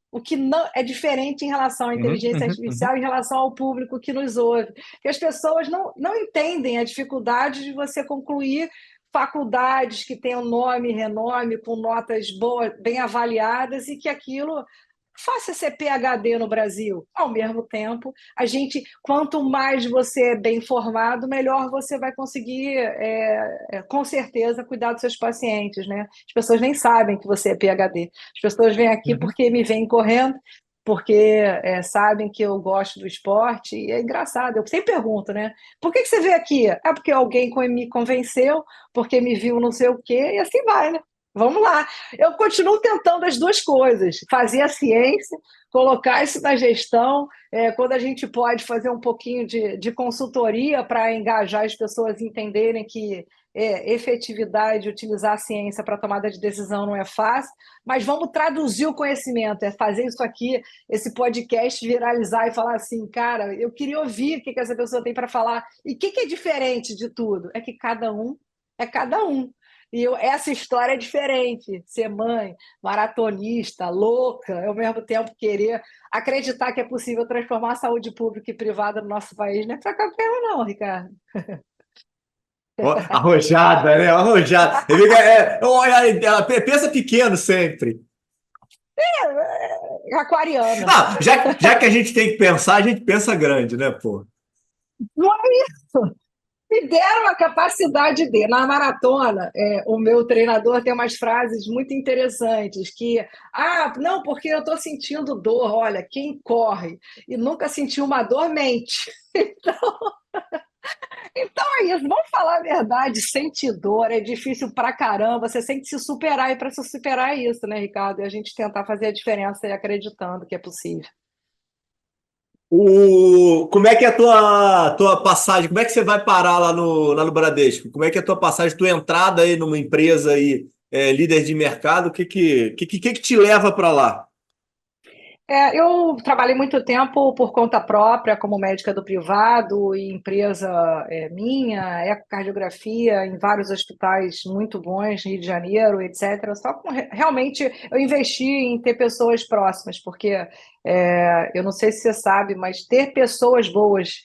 O que não é diferente em relação à Uhum, inteligência uhum, uhum. artificial, em relação ao público que nos ouve. Que as pessoas não entendem a dificuldade de você concluir faculdades que tenham nome e renome, com notas boas, bem avaliadas, e que aquilo faça ser PhD no Brasil. Ao mesmo tempo, quanto mais você é bem formado, melhor você vai conseguir, com certeza, cuidar dos seus pacientes, né? As pessoas nem sabem que você é PhD. As pessoas vêm aqui Uhum. porque me vêm correndo, porque sabem que eu gosto do esporte, e é engraçado. Eu sempre pergunto, né? Por que você veio aqui? É porque alguém me convenceu, porque me viu não sei o quê, e assim vai, né? Vamos lá. Eu continuo tentando as duas coisas: fazer a ciência, colocar isso na gestão, quando a gente pode fazer um pouquinho de consultoria para engajar as pessoas a entenderem que efetividade, utilizar a ciência para tomada de decisão não é fácil, mas vamos traduzir o conhecimento, é fazer isso aqui, esse podcast viralizar e falar assim, cara, eu queria ouvir o que essa pessoa tem para falar. E o que é diferente de tudo? É que cada um é cada um. Essa história é diferente. Ser mãe, maratonista, louca, ao mesmo tempo querer acreditar que é possível transformar a saúde pública e privada no nosso país, não é para qualquer um, não, Ricardo. Arrojada, né? Arrojada. Pensa pequeno sempre. Aquariana. Ah, já que a gente tem que pensar, a gente pensa grande, né, pô? Não é isso. Me deram a capacidade de. Na maratona, o meu treinador tem umas frases muito interessantes que, não, porque eu estou sentindo dor. Olha, quem corre e nunca sentiu uma dor, mente. Então é isso, vamos falar a verdade, sente dor, é difícil pra caramba, você tem que se superar, e para se superar é isso, né, Ricardo? E a gente tentar fazer a diferença e acreditando que é possível. Como é que é a tua passagem? Como é que você vai parar lá no Bradesco? Como é que é a tua passagem, tua entrada aí numa empresa aí, líder de mercado? O que te leva para lá? Eu trabalhei muito tempo por conta própria, como médica do privado, e empresa minha, ecocardiografia, em vários hospitais muito bons, Rio de Janeiro, etc. Só com, realmente eu investi em ter pessoas próximas, porque eu não sei se você sabe, mas ter pessoas boas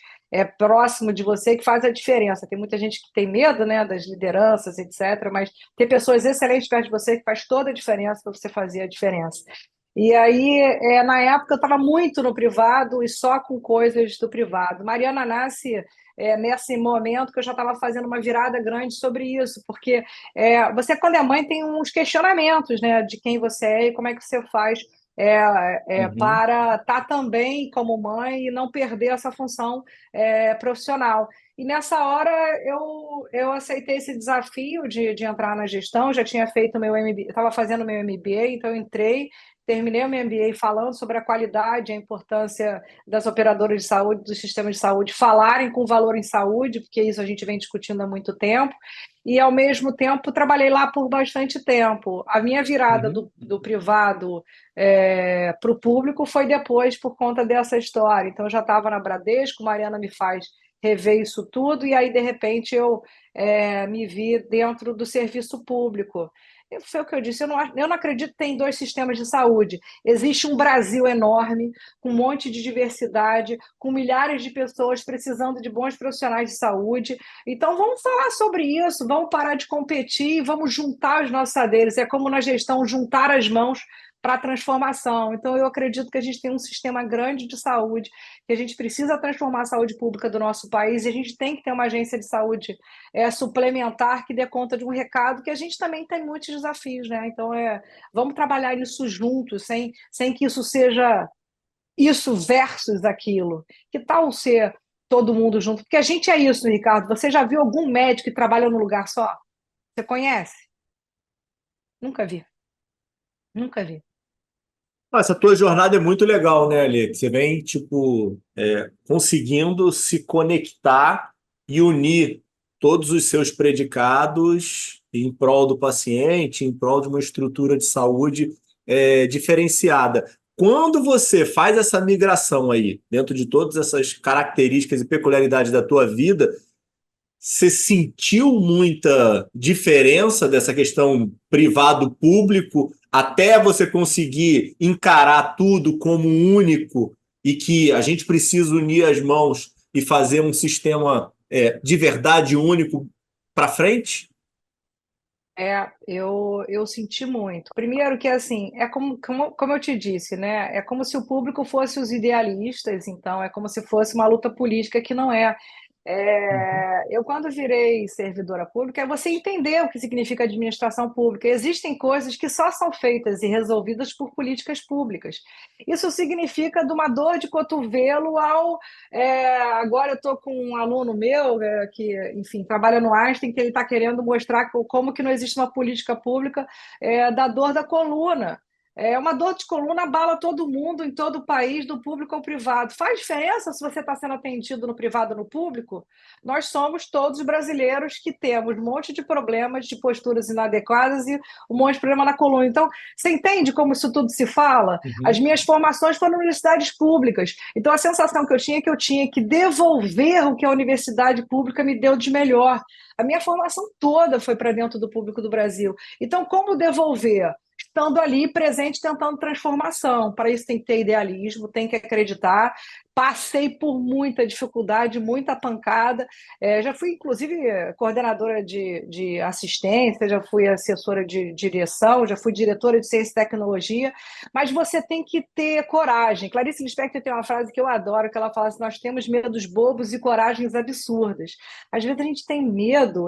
próximo de você que faz a diferença. Tem muita gente que tem medo, né, das lideranças, etc., mas ter pessoas excelentes perto de você que faz toda a diferença para você fazer a diferença. E aí, na época, eu estava muito no privado e só com coisas do privado. Mariana nasce nesse momento que eu já estava fazendo uma virada grande sobre isso, porque você, quando é mãe, tem uns questionamentos, né, de quem você é e como é que você faz Uhum. para estar também como mãe e não perder essa função profissional. E nessa hora eu aceitei esse desafio de entrar na gestão, já tinha feito meu MBA, estava fazendo meu MBA, então eu entrei. Terminei o meu MBA falando sobre a qualidade, a importância das operadoras de saúde, dos sistemas de saúde, falarem com valor em saúde, porque isso a gente vem discutindo há muito tempo, e ao mesmo tempo trabalhei lá por bastante tempo. A minha virada Uhum. do privado para o público foi depois por conta dessa história. Então eu já estava na Bradesco, Mariana me faz rever isso tudo, e aí de repente eu me vi dentro do serviço público. Foi o que eu disse, eu não acredito que tem dois sistemas de saúde. Existe um Brasil enorme, com um monte de diversidade, com milhares de pessoas precisando de bons profissionais de saúde. Então vamos falar sobre isso, vamos parar de competir, vamos juntar os nossos saberes. É como na gestão, juntar as mãos para a transformação. Então, eu acredito que a gente tem um sistema grande de saúde, que a gente precisa transformar a saúde pública do nosso país, e a gente tem que ter uma agência de saúde suplementar que dê conta de um recado que a gente também tem muitos desafios, né? Então, vamos trabalhar nisso juntos, sem que isso seja isso versus aquilo. Que tal ser todo mundo junto? Porque a gente é isso, Ricardo. Você já viu algum médico que trabalha num lugar só? Você conhece? Nunca vi. Nunca vi. Essa tua jornada é muito legal, né, Ale? Você vem, tipo, conseguindo se conectar e unir todos os seus predicados em prol do paciente, em prol de uma estrutura de saúde diferenciada. Quando você faz essa migração aí, dentro de todas essas características e peculiaridades da tua vida, você sentiu muita diferença dessa questão privado-público até você conseguir encarar tudo como único e que a gente precisa unir as mãos e fazer um sistema de verdade único para frente? Eu senti muito. Primeiro que, assim, como eu te disse, né? É como se o público fosse os idealistas, então é como se fosse uma luta política que não é. Eu, quando virei servidora pública, é você entender o que significa administração pública. Existem coisas que só são feitas e resolvidas por políticas públicas. Isso significa de uma dor de cotovelo ao. Agora eu estou com um aluno meu que, enfim, trabalha no Einstein, que ele está querendo mostrar como que não existe uma política pública da dor da coluna. Uma dor de coluna abala todo mundo, em todo o país, do público ao privado. Faz diferença se você está sendo atendido no privado ou no público? Nós somos todos brasileiros que temos um monte de problemas de posturas inadequadas e um monte de problema na coluna. Então, você entende como isso tudo se fala? As Uhum. minhas formações foram em universidades públicas. Então, a sensação que eu tinha é que eu tinha que devolver o que a universidade pública me deu de melhor. A minha formação toda foi para dentro do público do Brasil. Então, como devolver? Estando ali presente, tentando transformação. Para isso tem que ter idealismo, tem que acreditar. Passei por muita dificuldade, muita pancada. Já fui, inclusive, coordenadora de assistência, já fui assessora de direção, já fui diretora de ciência e tecnologia, mas você tem que ter coragem. Clarice Lispector tem uma frase que eu adoro, que ela fala assim: nós temos medos bobos e coragens absurdas. Às vezes a gente tem medo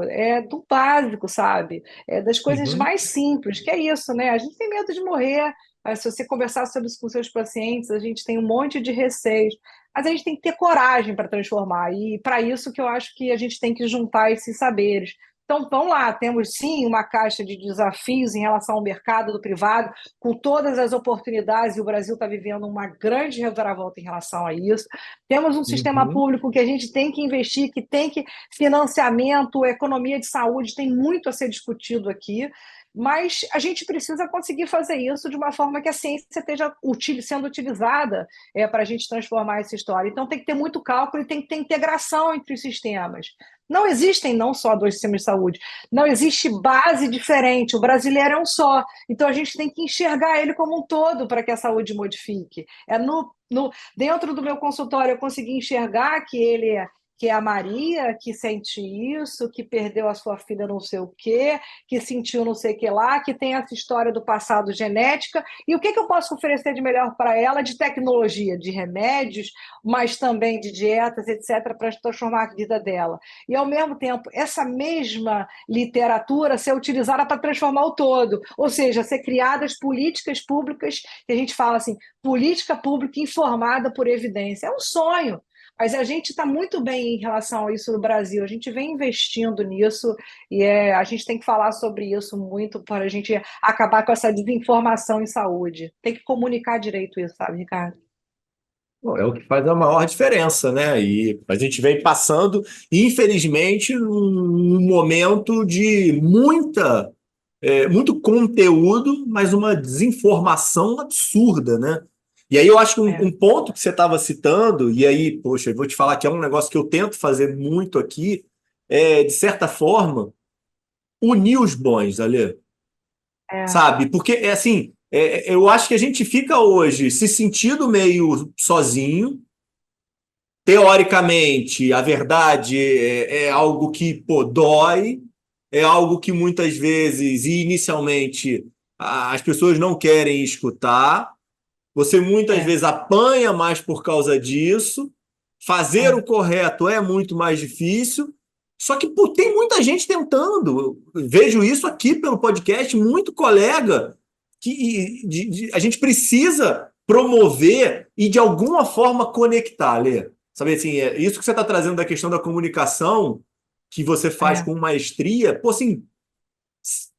do básico, sabe? Das coisas Uhum. mais simples, que é isso, né? A gente tem medo de morrer. Se você conversar sobre isso com seus pacientes, a gente tem um monte de receios, mas a gente tem que ter coragem para transformar, e para isso que eu acho que a gente tem que juntar esses saberes. Então, vamos lá, temos sim uma caixa de desafios em relação ao mercado do privado, com todas as oportunidades, e o Brasil está vivendo uma grande reviravolta em relação a isso. Temos um sistema Uhum. público que a gente tem que investir, que tem que financiamento, economia de saúde, tem muito a ser discutido aqui, mas a gente precisa conseguir fazer isso de uma forma que a ciência esteja sendo utilizada para a gente transformar essa história. Então tem que ter muito cálculo e tem que ter integração entre os sistemas. Não existem não só dois sistemas de saúde, não existe base diferente, o brasileiro é um só. Então a gente tem que enxergar ele como um todo para que a saúde modifique. Dentro do meu consultório eu consegui enxergar que é a Maria, que sente isso, que perdeu a sua filha não sei o quê, que sentiu não sei o que lá, que tem essa história do passado genética, e o que eu posso oferecer de melhor para ela de tecnologia, de remédios, mas também de dietas, etc., para transformar a vida dela. E, ao mesmo tempo, essa mesma literatura ser utilizada para transformar o todo, ou seja, ser criadas políticas públicas, que a gente fala assim, política pública informada por evidência. É um sonho. Mas a gente está muito bem em relação a isso no Brasil. A gente vem investindo nisso e a gente tem que falar sobre isso muito para a gente acabar com essa desinformação em saúde. Tem que comunicar direito isso, sabe, Ricardo? Bom, é o que faz a maior diferença, né? E a gente vem passando, infelizmente, num momento de muito conteúdo, mas uma desinformação absurda, né? E aí eu acho que um É. ponto que você estava citando, e aí, poxa, eu vou te falar que é um negócio que eu tento fazer muito aqui, de certa forma, unir os bons, Ale. É. Sabe? Porque, assim, eu acho que a gente fica hoje se sentindo meio sozinho. Teoricamente, a verdade é algo que, pô, dói, é algo que muitas vezes, e inicialmente, as pessoas não querem escutar. Você muitas É. vezes apanha mais por causa disso. Fazer o É. correto é muito mais difícil. Só que pô, tem muita gente tentando. Eu vejo isso aqui pelo podcast, muito colega a gente precisa promover e de alguma forma conectar, Lê. Sabe assim, isso que você está trazendo da questão da comunicação, que você faz É. com maestria, pô, assim,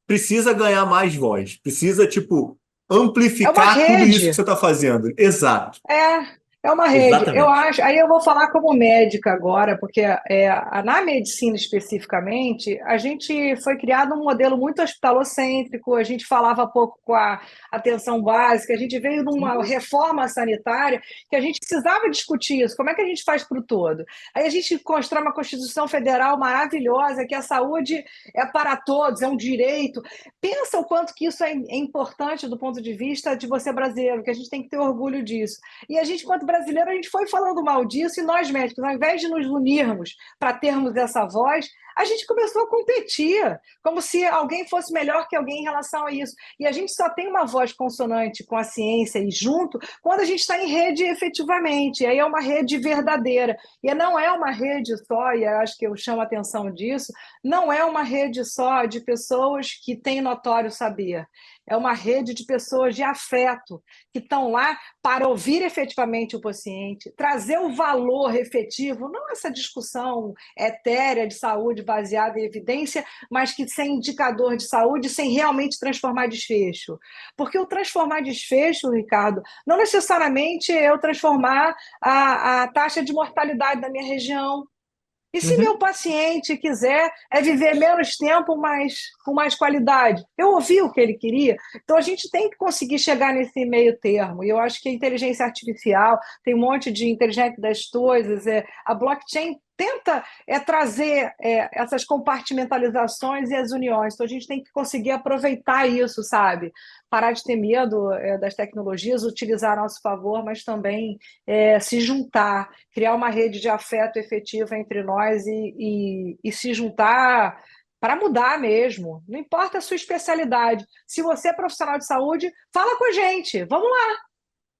precisa ganhar mais voz, precisa, tipo, É uma amplificar tudo isso que rede. você está fazendo. Exato, É uma rede. Eu exatamente. acho. Aí eu vou falar como médica agora, porque na medicina especificamente, a gente foi criado um modelo muito hospitalocêntrico, a gente falava pouco com a atenção básica, a gente veio numa Sim. reforma sanitária que a gente precisava discutir isso. Como é que a gente faz para o todo? Aí a gente constrói uma Constituição Federal maravilhosa, que a saúde é para todos, é um direito. Pensa o quanto que isso é importante do ponto de vista de você brasileiro, que a gente tem que ter orgulho disso. E a gente, enquanto brasileiro, a gente foi falando mal disso, e nós médicos, ao invés de nos unirmos para termos essa voz, a gente começou a competir, como se alguém fosse melhor que alguém em relação a isso. E a gente só tem uma voz consonante com a ciência e junto quando a gente está em rede efetivamente. E aí é uma rede verdadeira. E não é uma rede só, e eu acho que eu chamo a atenção disso, não é uma rede só de pessoas que têm notório saber. é uma rede de pessoas de afeto que estão lá para ouvir efetivamente o paciente, trazer o valor efetivo, não essa discussão etérea de saúde baseada em evidência, mas que sem indicador de saúde, sem realmente transformar desfecho. Porque o transformar desfecho, Ricardo, não necessariamente é eu transformar a taxa de mortalidade da minha região. E se Uhum. meu paciente quiser viver menos tempo, mas com mais qualidade? Eu ouvi o que ele queria. Então, a gente tem que conseguir chegar nesse meio termo. E eu acho que a inteligência artificial, tem um monte de inteligência das coisas, a blockchain tenta trazer essas compartimentalizações e as uniões. Então, a gente tem que conseguir aproveitar isso, sabe? Parar de ter medo das tecnologias, utilizar a nosso favor, mas também se juntar, criar uma rede de afeto efetiva entre nós e se juntar para mudar mesmo. Não importa a sua especialidade. Se você é profissional de saúde, fala com a gente. Vamos lá.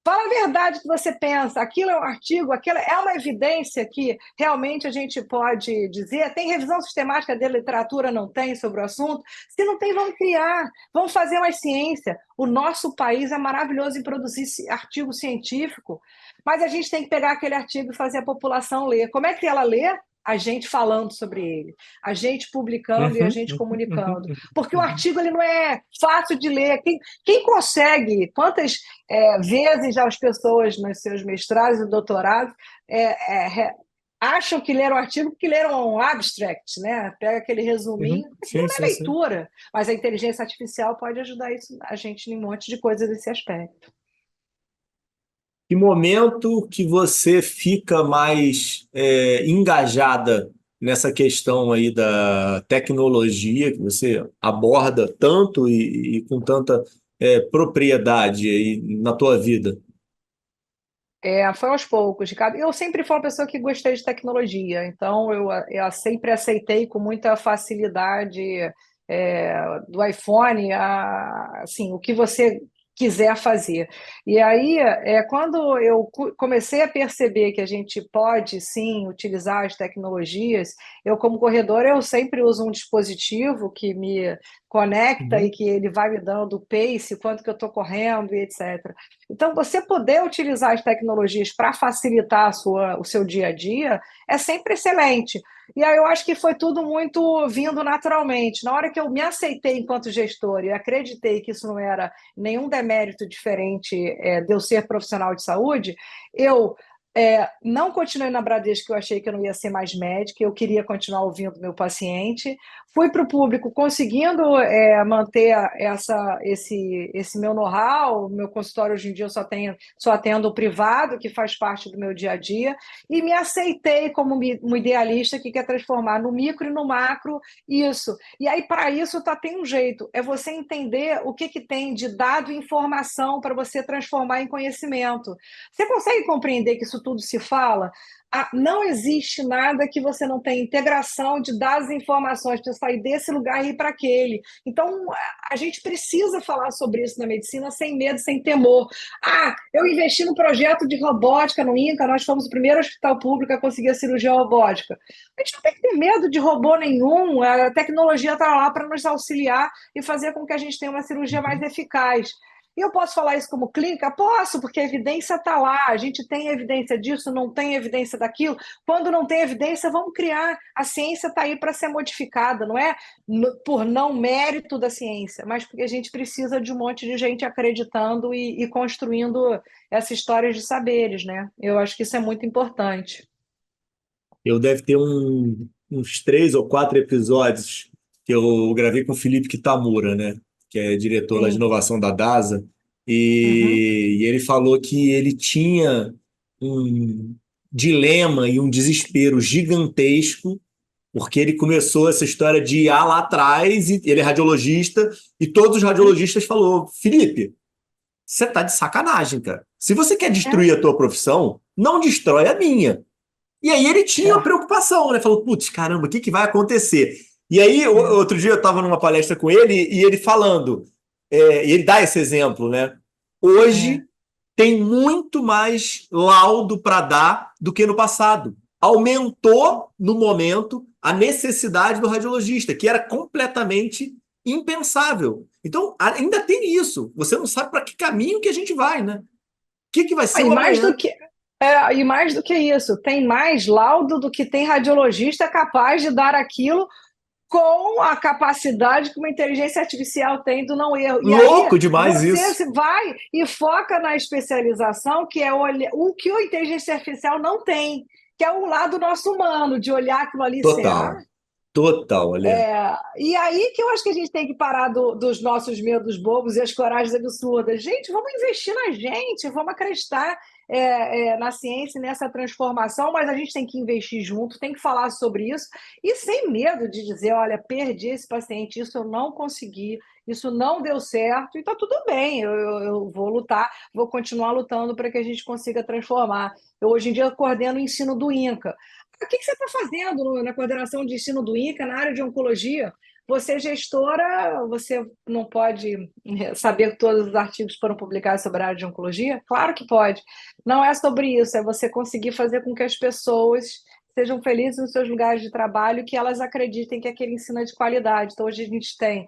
Fala a verdade que você pensa. Aquilo é um artigo, aquilo é uma evidência que realmente a gente pode dizer. Tem revisão sistemática de literatura? Não tem sobre o assunto? Se não tem, vamos criar. Vamos fazer mais ciência. O nosso país é maravilhoso em produzir artigo científico, mas a gente tem que pegar aquele artigo e fazer a população ler. Como é que ela lê? A gente falando sobre ele, a gente publicando e a Uhum, gente comunicando. uhum, Porque o uhum. artigo ele não é fácil de ler. Quem consegue, quantas vezes já as pessoas nos seus mestrados e doutorados acham que leram o artigo porque leram um abstract, né? Pega aquele Uhum. resuminho, aquilo Sim, não é sim, sim. leitura, mas a inteligência artificial pode ajudar isso, a gente em um monte de coisas nesse aspecto. Que momento que você fica mais engajada nessa questão aí da tecnologia, que você aborda tanto e com tanta propriedade aí na tua vida? Foi aos poucos, Ricardo. Eu sempre fui uma pessoa que gostei de tecnologia, então eu sempre aceitei com muita facilidade do iPhone, assim, o que você quiser fazer. E aí, quando eu comecei a perceber que a gente pode, sim, utilizar as tecnologias, eu, como corredor, eu sempre uso um dispositivo que me conecta e Uhum. que ele vai me dando o pace, quanto que eu estou correndo e etc. Então, você poder utilizar as tecnologias para facilitar o seu dia a dia é sempre excelente. E aí eu acho que foi tudo muito vindo naturalmente. Na hora que eu me aceitei enquanto gestor e acreditei que isso não era nenhum demérito diferente de eu ser profissional de saúde, eu não continuei na Bradesco, que eu achei que eu não ia ser mais médica, eu queria continuar ouvindo meu paciente. Fui para o público conseguindo manter esse meu know-how. Meu consultório hoje em dia eu só atendo o privado, que faz parte do meu dia a dia, e me aceitei como um idealista que quer transformar no micro e no macro isso. E aí, para isso, tem um jeito: é você entender o que tem de dado e informação para você transformar em conhecimento. Você consegue compreender que isso tudo se fala? Não existe nada que você não tenha integração de dados e informações para sair desse lugar e ir para aquele. Então, a gente precisa falar sobre isso na medicina sem medo, sem temor. Eu investi no projeto de robótica no INCA, nós fomos o primeiro hospital público a conseguir a cirurgia robótica. A gente não tem que ter medo de robô nenhum, a tecnologia está lá para nos auxiliar e fazer com que a gente tenha uma cirurgia mais Uhum. eficaz. E eu posso falar isso como clínica? Posso, porque a evidência está lá. A gente tem evidência disso, não tem evidência daquilo. Quando não tem evidência, vamos criar. A ciência está aí para ser modificada, não é por não mérito da ciência, mas porque a gente precisa de um monte de gente acreditando e construindo essa história de saberes, né? Eu acho que isso é muito importante. Eu deve ter uns 3 ou 4 episódios que eu gravei com o Felipe Kitamura, né? Que é diretor lá de Sim. inovação da DASA. Uhum. E ele falou que ele tinha um dilema e um desespero gigantesco, porque ele começou essa história de IA lá atrás, e ele é radiologista, e todos os radiologistas falaram: Felipe, você tá de sacanagem, cara. Se você quer É, destruir a tua profissão, não destrói a minha. E aí ele tinha uma é, preocupação, né? Falou, putz, caramba, o que que vai acontecer? E aí, é, outro dia eu estava numa palestra com ele e ele falando, e ele dá esse exemplo, né? é. Hoje tem muito mais laudo para dar do que no passado. Aumentou, no momento, a necessidade do radiologista, que era completamente impensável. Então, ainda tem isso. Você não sabe para que caminho que a gente vai, né? O que vai ser E o mais amanhã? do que, e mais do que isso, tem mais laudo do que tem radiologista capaz de dar aquilo com a capacidade que uma inteligência artificial tem do não erro. E aí Louco demais você isso. se vai e foca na especialização, que é o que a inteligência artificial não tem, que é o lado nosso humano, de olhar aquilo ali, será? Total. Total, Alê. E aí que eu acho que a gente tem que parar dos nossos medos bobos e as coragens absurdas. Gente, vamos investir na gente, vamos acreditar na ciência e nessa transformação, mas a gente tem que investir junto, tem que falar sobre isso e sem medo de dizer, olha, perdi esse paciente, isso eu não consegui, isso não deu certo, e está tudo bem, eu vou lutar, vou continuar lutando para que a gente consiga transformar. Eu hoje em dia coordeno o ensino do INCA. O que você está fazendo na coordenação de ensino do INCA, na área de oncologia? Você, gestora, você não pode saber que todos os artigos foram publicados sobre a área de oncologia? Claro que pode. Não é sobre isso, é você conseguir fazer com que as pessoas sejam felizes nos seus lugares de trabalho, que elas acreditem que aquele ensino é de qualidade. Então, hoje a gente tem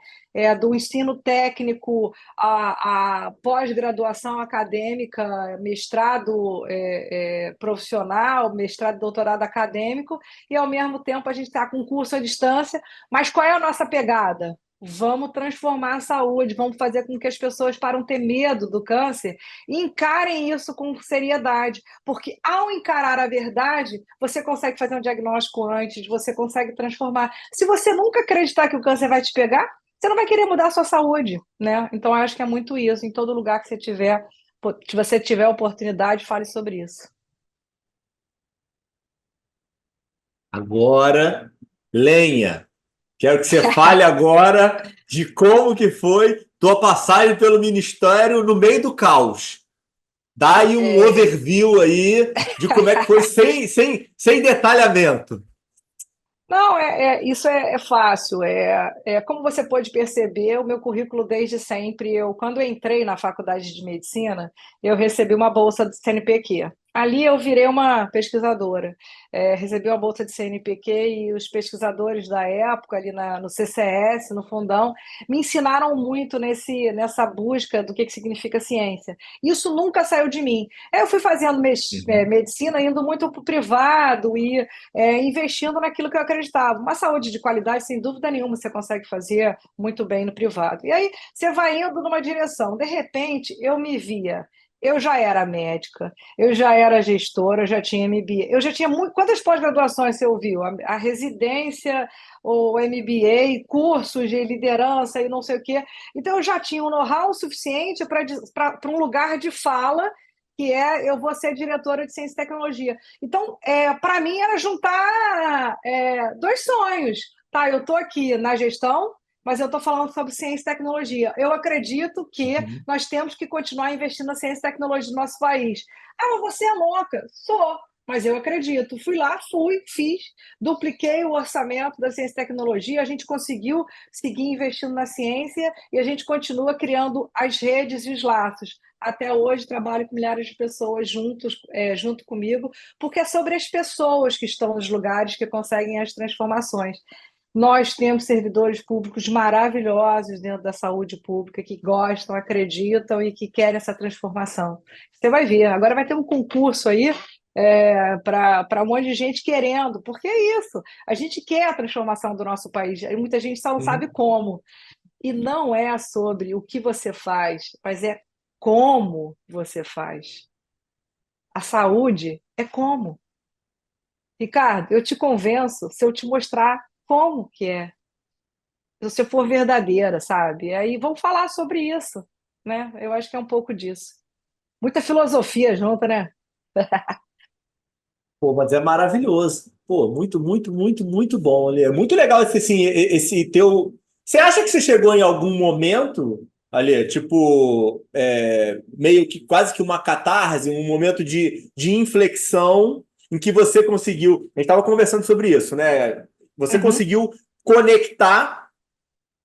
do ensino técnico a pós-graduação acadêmica, mestrado profissional, mestrado e doutorado acadêmico, e ao mesmo tempo a gente está com curso à distância. Mas qual é a nossa pegada? Vamos transformar a saúde, vamos fazer com que as pessoas parem de ter medo do câncer e encarem isso com seriedade, porque ao encarar a verdade, você consegue fazer um diagnóstico antes, você consegue transformar. Se você nunca acreditar que o câncer vai te pegar, você não vai querer mudar a sua saúde, né? Então, eu acho que é muito isso. Em todo lugar que você tiver, se você tiver oportunidade, fale sobre isso. Agora, lenha. Quero que você fale agora de como que foi tua passagem pelo Ministério no meio do caos. Dá aí um overview aí de como é que foi, sem detalhamento. Não, isso é fácil. Como você pode perceber, o meu currículo desde sempre, quando eu entrei na faculdade de medicina, eu recebi uma bolsa do CNPq. Ali eu virei uma pesquisadora. Recebi uma bolsa de CNPq e os pesquisadores da época, ali no CCS, no Fundão, me ensinaram muito nessa busca do que significa ciência. Isso nunca saiu de mim. Eu fui fazendo medicina, indo muito para o privado e investindo naquilo que eu acreditava. Uma saúde de qualidade, sem dúvida nenhuma, você consegue fazer muito bem no privado. E aí você vai indo numa direção. De repente, eu me via. Eu já era médica, eu já era gestora, eu já tinha MBA. Eu já tinha muito. Quantas pós-graduações você ouviu? A residência, o MBA, cursos de liderança e não sei o quê. Então, eu já tinha um know-how suficiente para um lugar de fala, que eu vou ser diretora de ciência e tecnologia. Então, para mim, era juntar dois sonhos. Tá, eu estou aqui na gestão, mas eu estou falando sobre ciência e tecnologia. Eu acredito que nós temos que continuar investindo na ciência e tecnologia do nosso país. Ah, mas você é louca. Sou, mas eu acredito. Fui lá, fiz, dupliquei o orçamento da ciência e tecnologia, a gente conseguiu seguir investindo na ciência e a gente continua criando as redes e os laços. Até hoje trabalho com milhares de pessoas junto comigo, porque é sobre as pessoas que estão nos lugares que conseguem as transformações. Nós temos servidores públicos maravilhosos dentro da saúde pública que gostam, acreditam e que querem essa transformação. Você vai ver, agora vai ter um concurso aí para um monte de gente querendo, porque é isso, a gente quer a transformação do nosso país, muita gente só não sabe como. E não é sobre o que você faz, mas é como você faz. A saúde é como. Ricardo, eu te convenço se eu te mostrar como que é. Se você for verdadeira, sabe? Aí vamos falar sobre isso, né? Eu acho que é um pouco disso. Muita filosofia junto, né? Pô, mas é maravilhoso. Pô, muito, muito, muito, muito bom, ali. É muito legal esse, assim, esse teu. Você acha que você chegou em algum momento, ali, tipo, meio que quase que uma catarse, um momento de inflexão em que você conseguiu. A gente estava conversando sobre isso, né? Você Uhum. conseguiu conectar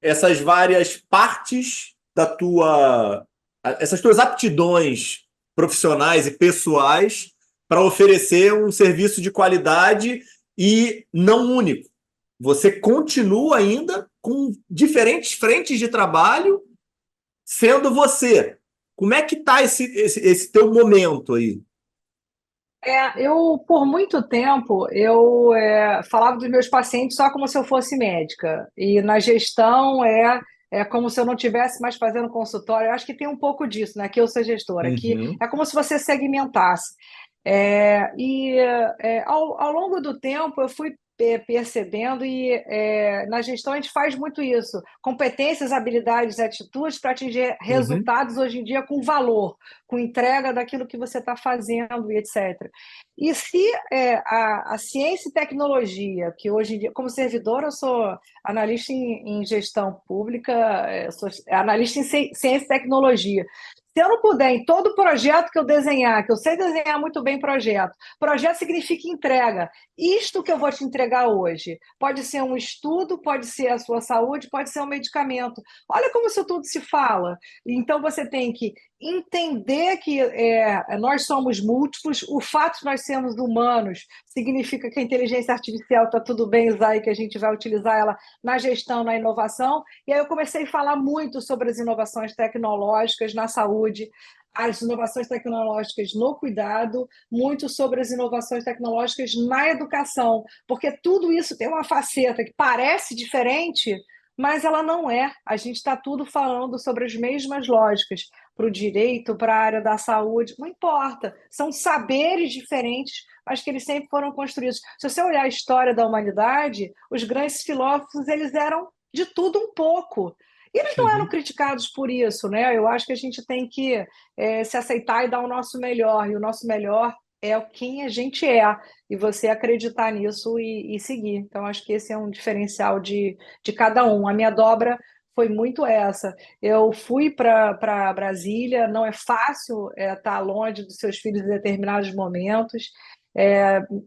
essas várias partes da essas tuas aptidões profissionais e pessoais para oferecer um serviço de qualidade e não único. Você continua ainda com diferentes frentes de trabalho, sendo você. Como é que está esse teu momento aí? Eu, por muito tempo, eu falava dos meus pacientes só como se eu fosse médica. E na gestão é como se eu não estivesse mais fazendo consultório. Eu acho que tem um pouco disso, né? Que eu sou gestora, que Uhum, é como se você segmentasse. Ao longo do tempo, eu fui percebendo na gestão a gente faz muito isso. Competências, habilidades, atitudes para atingir uhum, resultados hoje em dia com valor, com entrega daquilo que você está fazendo e etc. E se a ciência e tecnologia, que hoje em dia, como servidora, eu sou analista em gestão pública, sou analista em ciência e tecnologia. Se eu não puder, em todo projeto que eu desenhar, que eu sei desenhar muito bem projeto significa entrega. Isto que eu vou te entregar hoje pode ser um estudo, pode ser a sua saúde, pode ser um medicamento. Olha como isso tudo se fala. Então você tem que entender que nós somos múltiplos, o fato de nós sermos humanos significa que a inteligência artificial está tudo bem usar e que a gente vai utilizar ela na gestão, na inovação. E aí eu comecei a falar muito sobre as inovações tecnológicas na saúde, as inovações tecnológicas no cuidado, muito sobre as inovações tecnológicas na educação, porque tudo isso tem uma faceta que parece diferente, mas ela não é. A gente está tudo falando sobre as mesmas lógicas para o direito, para a área da saúde, não importa. São saberes diferentes, mas que eles sempre foram construídos. Se você olhar a história da humanidade, os grandes filósofos eles eram de tudo um pouco. E eles não eram uhum. criticados por isso, né? Eu acho que a gente tem que se aceitar e dar o nosso melhor. E o nosso melhor é quem a gente é. E você acreditar nisso e seguir. Então, acho que esse é um diferencial de cada um. A minha dobra foi muito essa. Eu fui para Brasília, não é fácil estar longe dos seus filhos em determinados momentos.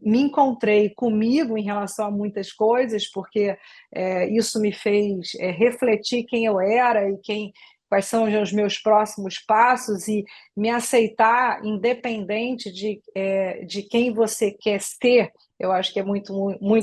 Me encontrei comigo em relação a muitas coisas, porque isso me fez refletir quem eu era e quais são os meus próximos passos e me aceitar independente de quem você quer ser. Eu acho que é muito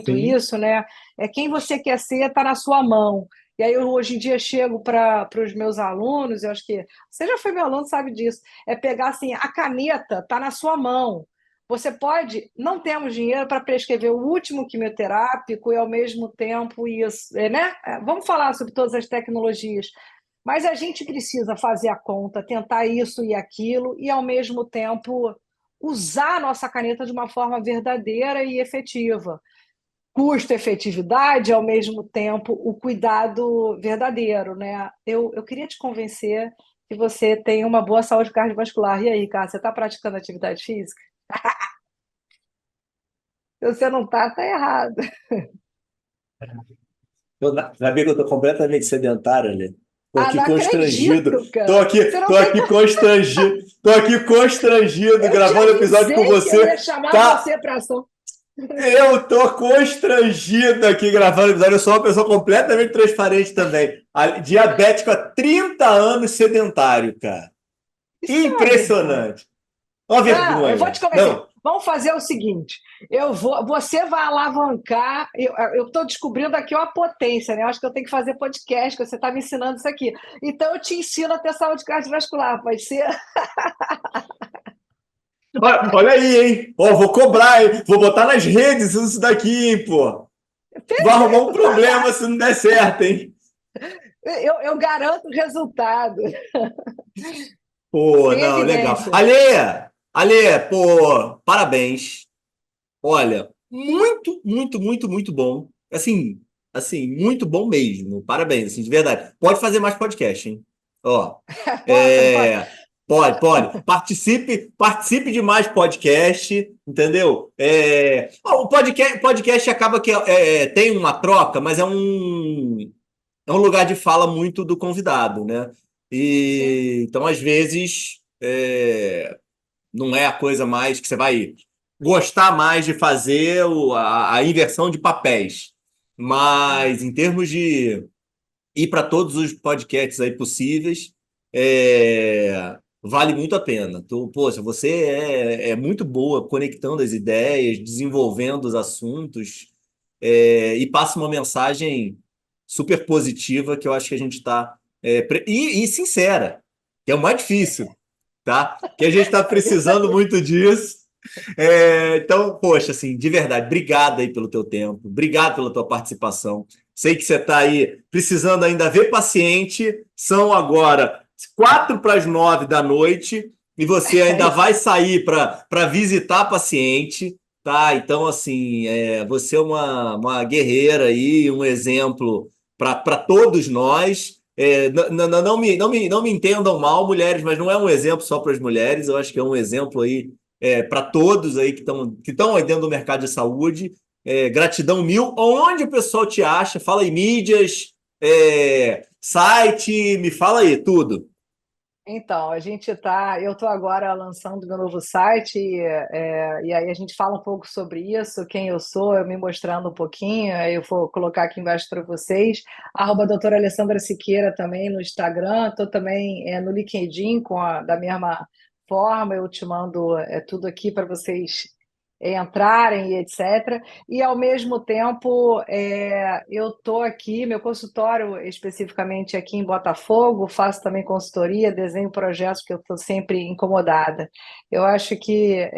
Sim. isso, né? Quem você quer ser está na sua mão. E aí, eu, hoje em dia, chego para os meus alunos, eu acho que você já foi meu aluno, sabe disso, pegar assim, a caneta está na sua mão. Você pode, não temos dinheiro para prescrever o último quimioterápico e, ao mesmo tempo, isso, né? Vamos falar sobre todas as tecnologias, mas a gente precisa fazer a conta, tentar isso e aquilo, e, ao mesmo tempo, usar a nossa caneta de uma forma verdadeira e efetiva. Custo-efetividade, ao mesmo tempo, o cuidado verdadeiro, né? Eu queria te convencer que você tem uma boa saúde cardiovascular. E aí, cara, você está praticando atividade física? Se você não está, tá errado. Sabia que eu tô completamente sedentário, né? Tô Ah, aqui não constrangido. acredito, cara. Você Tô não tem. aqui constrangido. Tô aqui constrangido, Eu te gravando episódio com avisei que eu ia você. chamar Tá? você para ação. Eu tô constrangido aqui gravando episódio. Eu sou uma pessoa completamente transparente também. Diabético há 30 anos, sedentário, cara. Isso é uma vergonha. Impressionante. Uma Não, eu vou te vergonha. convencer. Não, Vamos fazer o seguinte: você vai alavancar. Eu estou descobrindo aqui uma potência, né? Eu acho que eu tenho que fazer podcast, que você está me ensinando isso aqui. Então eu te ensino a ter saúde cardiovascular. Pode ser? olha aí, hein? Ó, vou cobrar, hein? Vou botar nas redes isso daqui, hein, pô. Vai arrumar um problema se não der certo, hein? Eu garanto o resultado. Pô, Tem não, legal. evidências. Alê, pô, parabéns. Olha, muito bom. Muito bom mesmo. Parabéns, assim, de verdade. Pode fazer mais podcast, hein? Ó, Posso? Pode. pode. Participe de mais podcast, entendeu? O podcast acaba que tem uma troca, mas é um lugar de fala muito do convidado, né? Sim. E então, às vezes, não é a coisa mais que você vai gostar mais de fazer a inversão de papéis. Mas em termos de ir para todos os podcasts aí possíveis, vale muito a pena. Então, poxa, você é muito boa conectando as ideias, desenvolvendo os assuntos, e passa uma mensagem super positiva, que eu acho que a gente está... e sincera, que é o mais difícil, tá? Que a gente está precisando muito disso. Então, poxa, assim, de verdade, obrigado aí pelo teu tempo, obrigado pela tua participação. Sei que você está aí precisando ainda ver paciente, são agora 8:45 da noite e você ainda vai sair para visitar paciente, tá? Então, assim, você é uma guerreira aí, um exemplo para todos nós. Não me entendam mal, mulheres, mas não é um exemplo só para as mulheres, eu acho que é um exemplo aí para todos aí que estão aí dentro do mercado de saúde. Gratidão mil. Onde o pessoal te acha? Fala aí, mídias, site, me fala aí, tudo. Então, eu estou agora lançando meu novo site, e aí a gente fala um pouco sobre isso, quem eu sou, eu me mostrando um pouquinho, aí eu vou colocar aqui embaixo para vocês, doutora Alessandra Siqueira também no Instagram, estou também no LinkedIn da mesma forma, eu te mando tudo aqui para vocês entrarem e etc. E, ao mesmo tempo, eu estou aqui, meu consultório especificamente aqui em Botafogo, faço também consultoria, desenho projetos, porque eu estou sempre incomodada. Eu acho que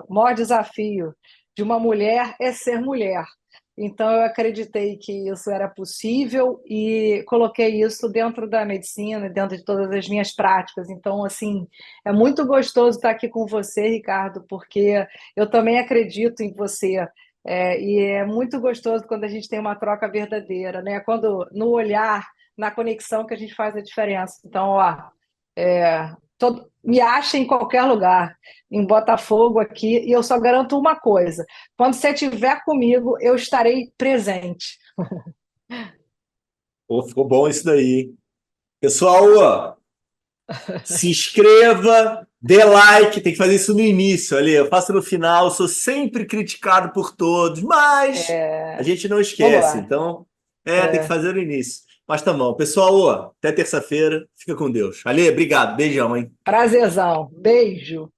o maior desafio de uma mulher é ser mulher. Então, eu acreditei que isso era possível e coloquei isso dentro da medicina, dentro de todas as minhas práticas. Então, assim, é muito gostoso estar aqui com você, Ricardo, porque eu também acredito em você. E é muito gostoso quando a gente tem uma troca verdadeira, né? Quando no olhar, na conexão que a gente faz a diferença. Então, me acha em qualquer lugar, em Botafogo aqui, e eu só garanto uma coisa: quando você estiver comigo, eu estarei presente. Pô, ficou bom isso daí, hein? Pessoal, ó, se inscreva, dê like, tem que fazer isso no início ali. Eu faço no final, sou sempre criticado por todos, mas a gente não Vamos esquece. lá. Então, tem que fazer no início. Mas tá bom. Pessoal, ó, até terça-feira. Fica com Deus. Ale, obrigado. Beijão, hein? Prazerzão. Beijo.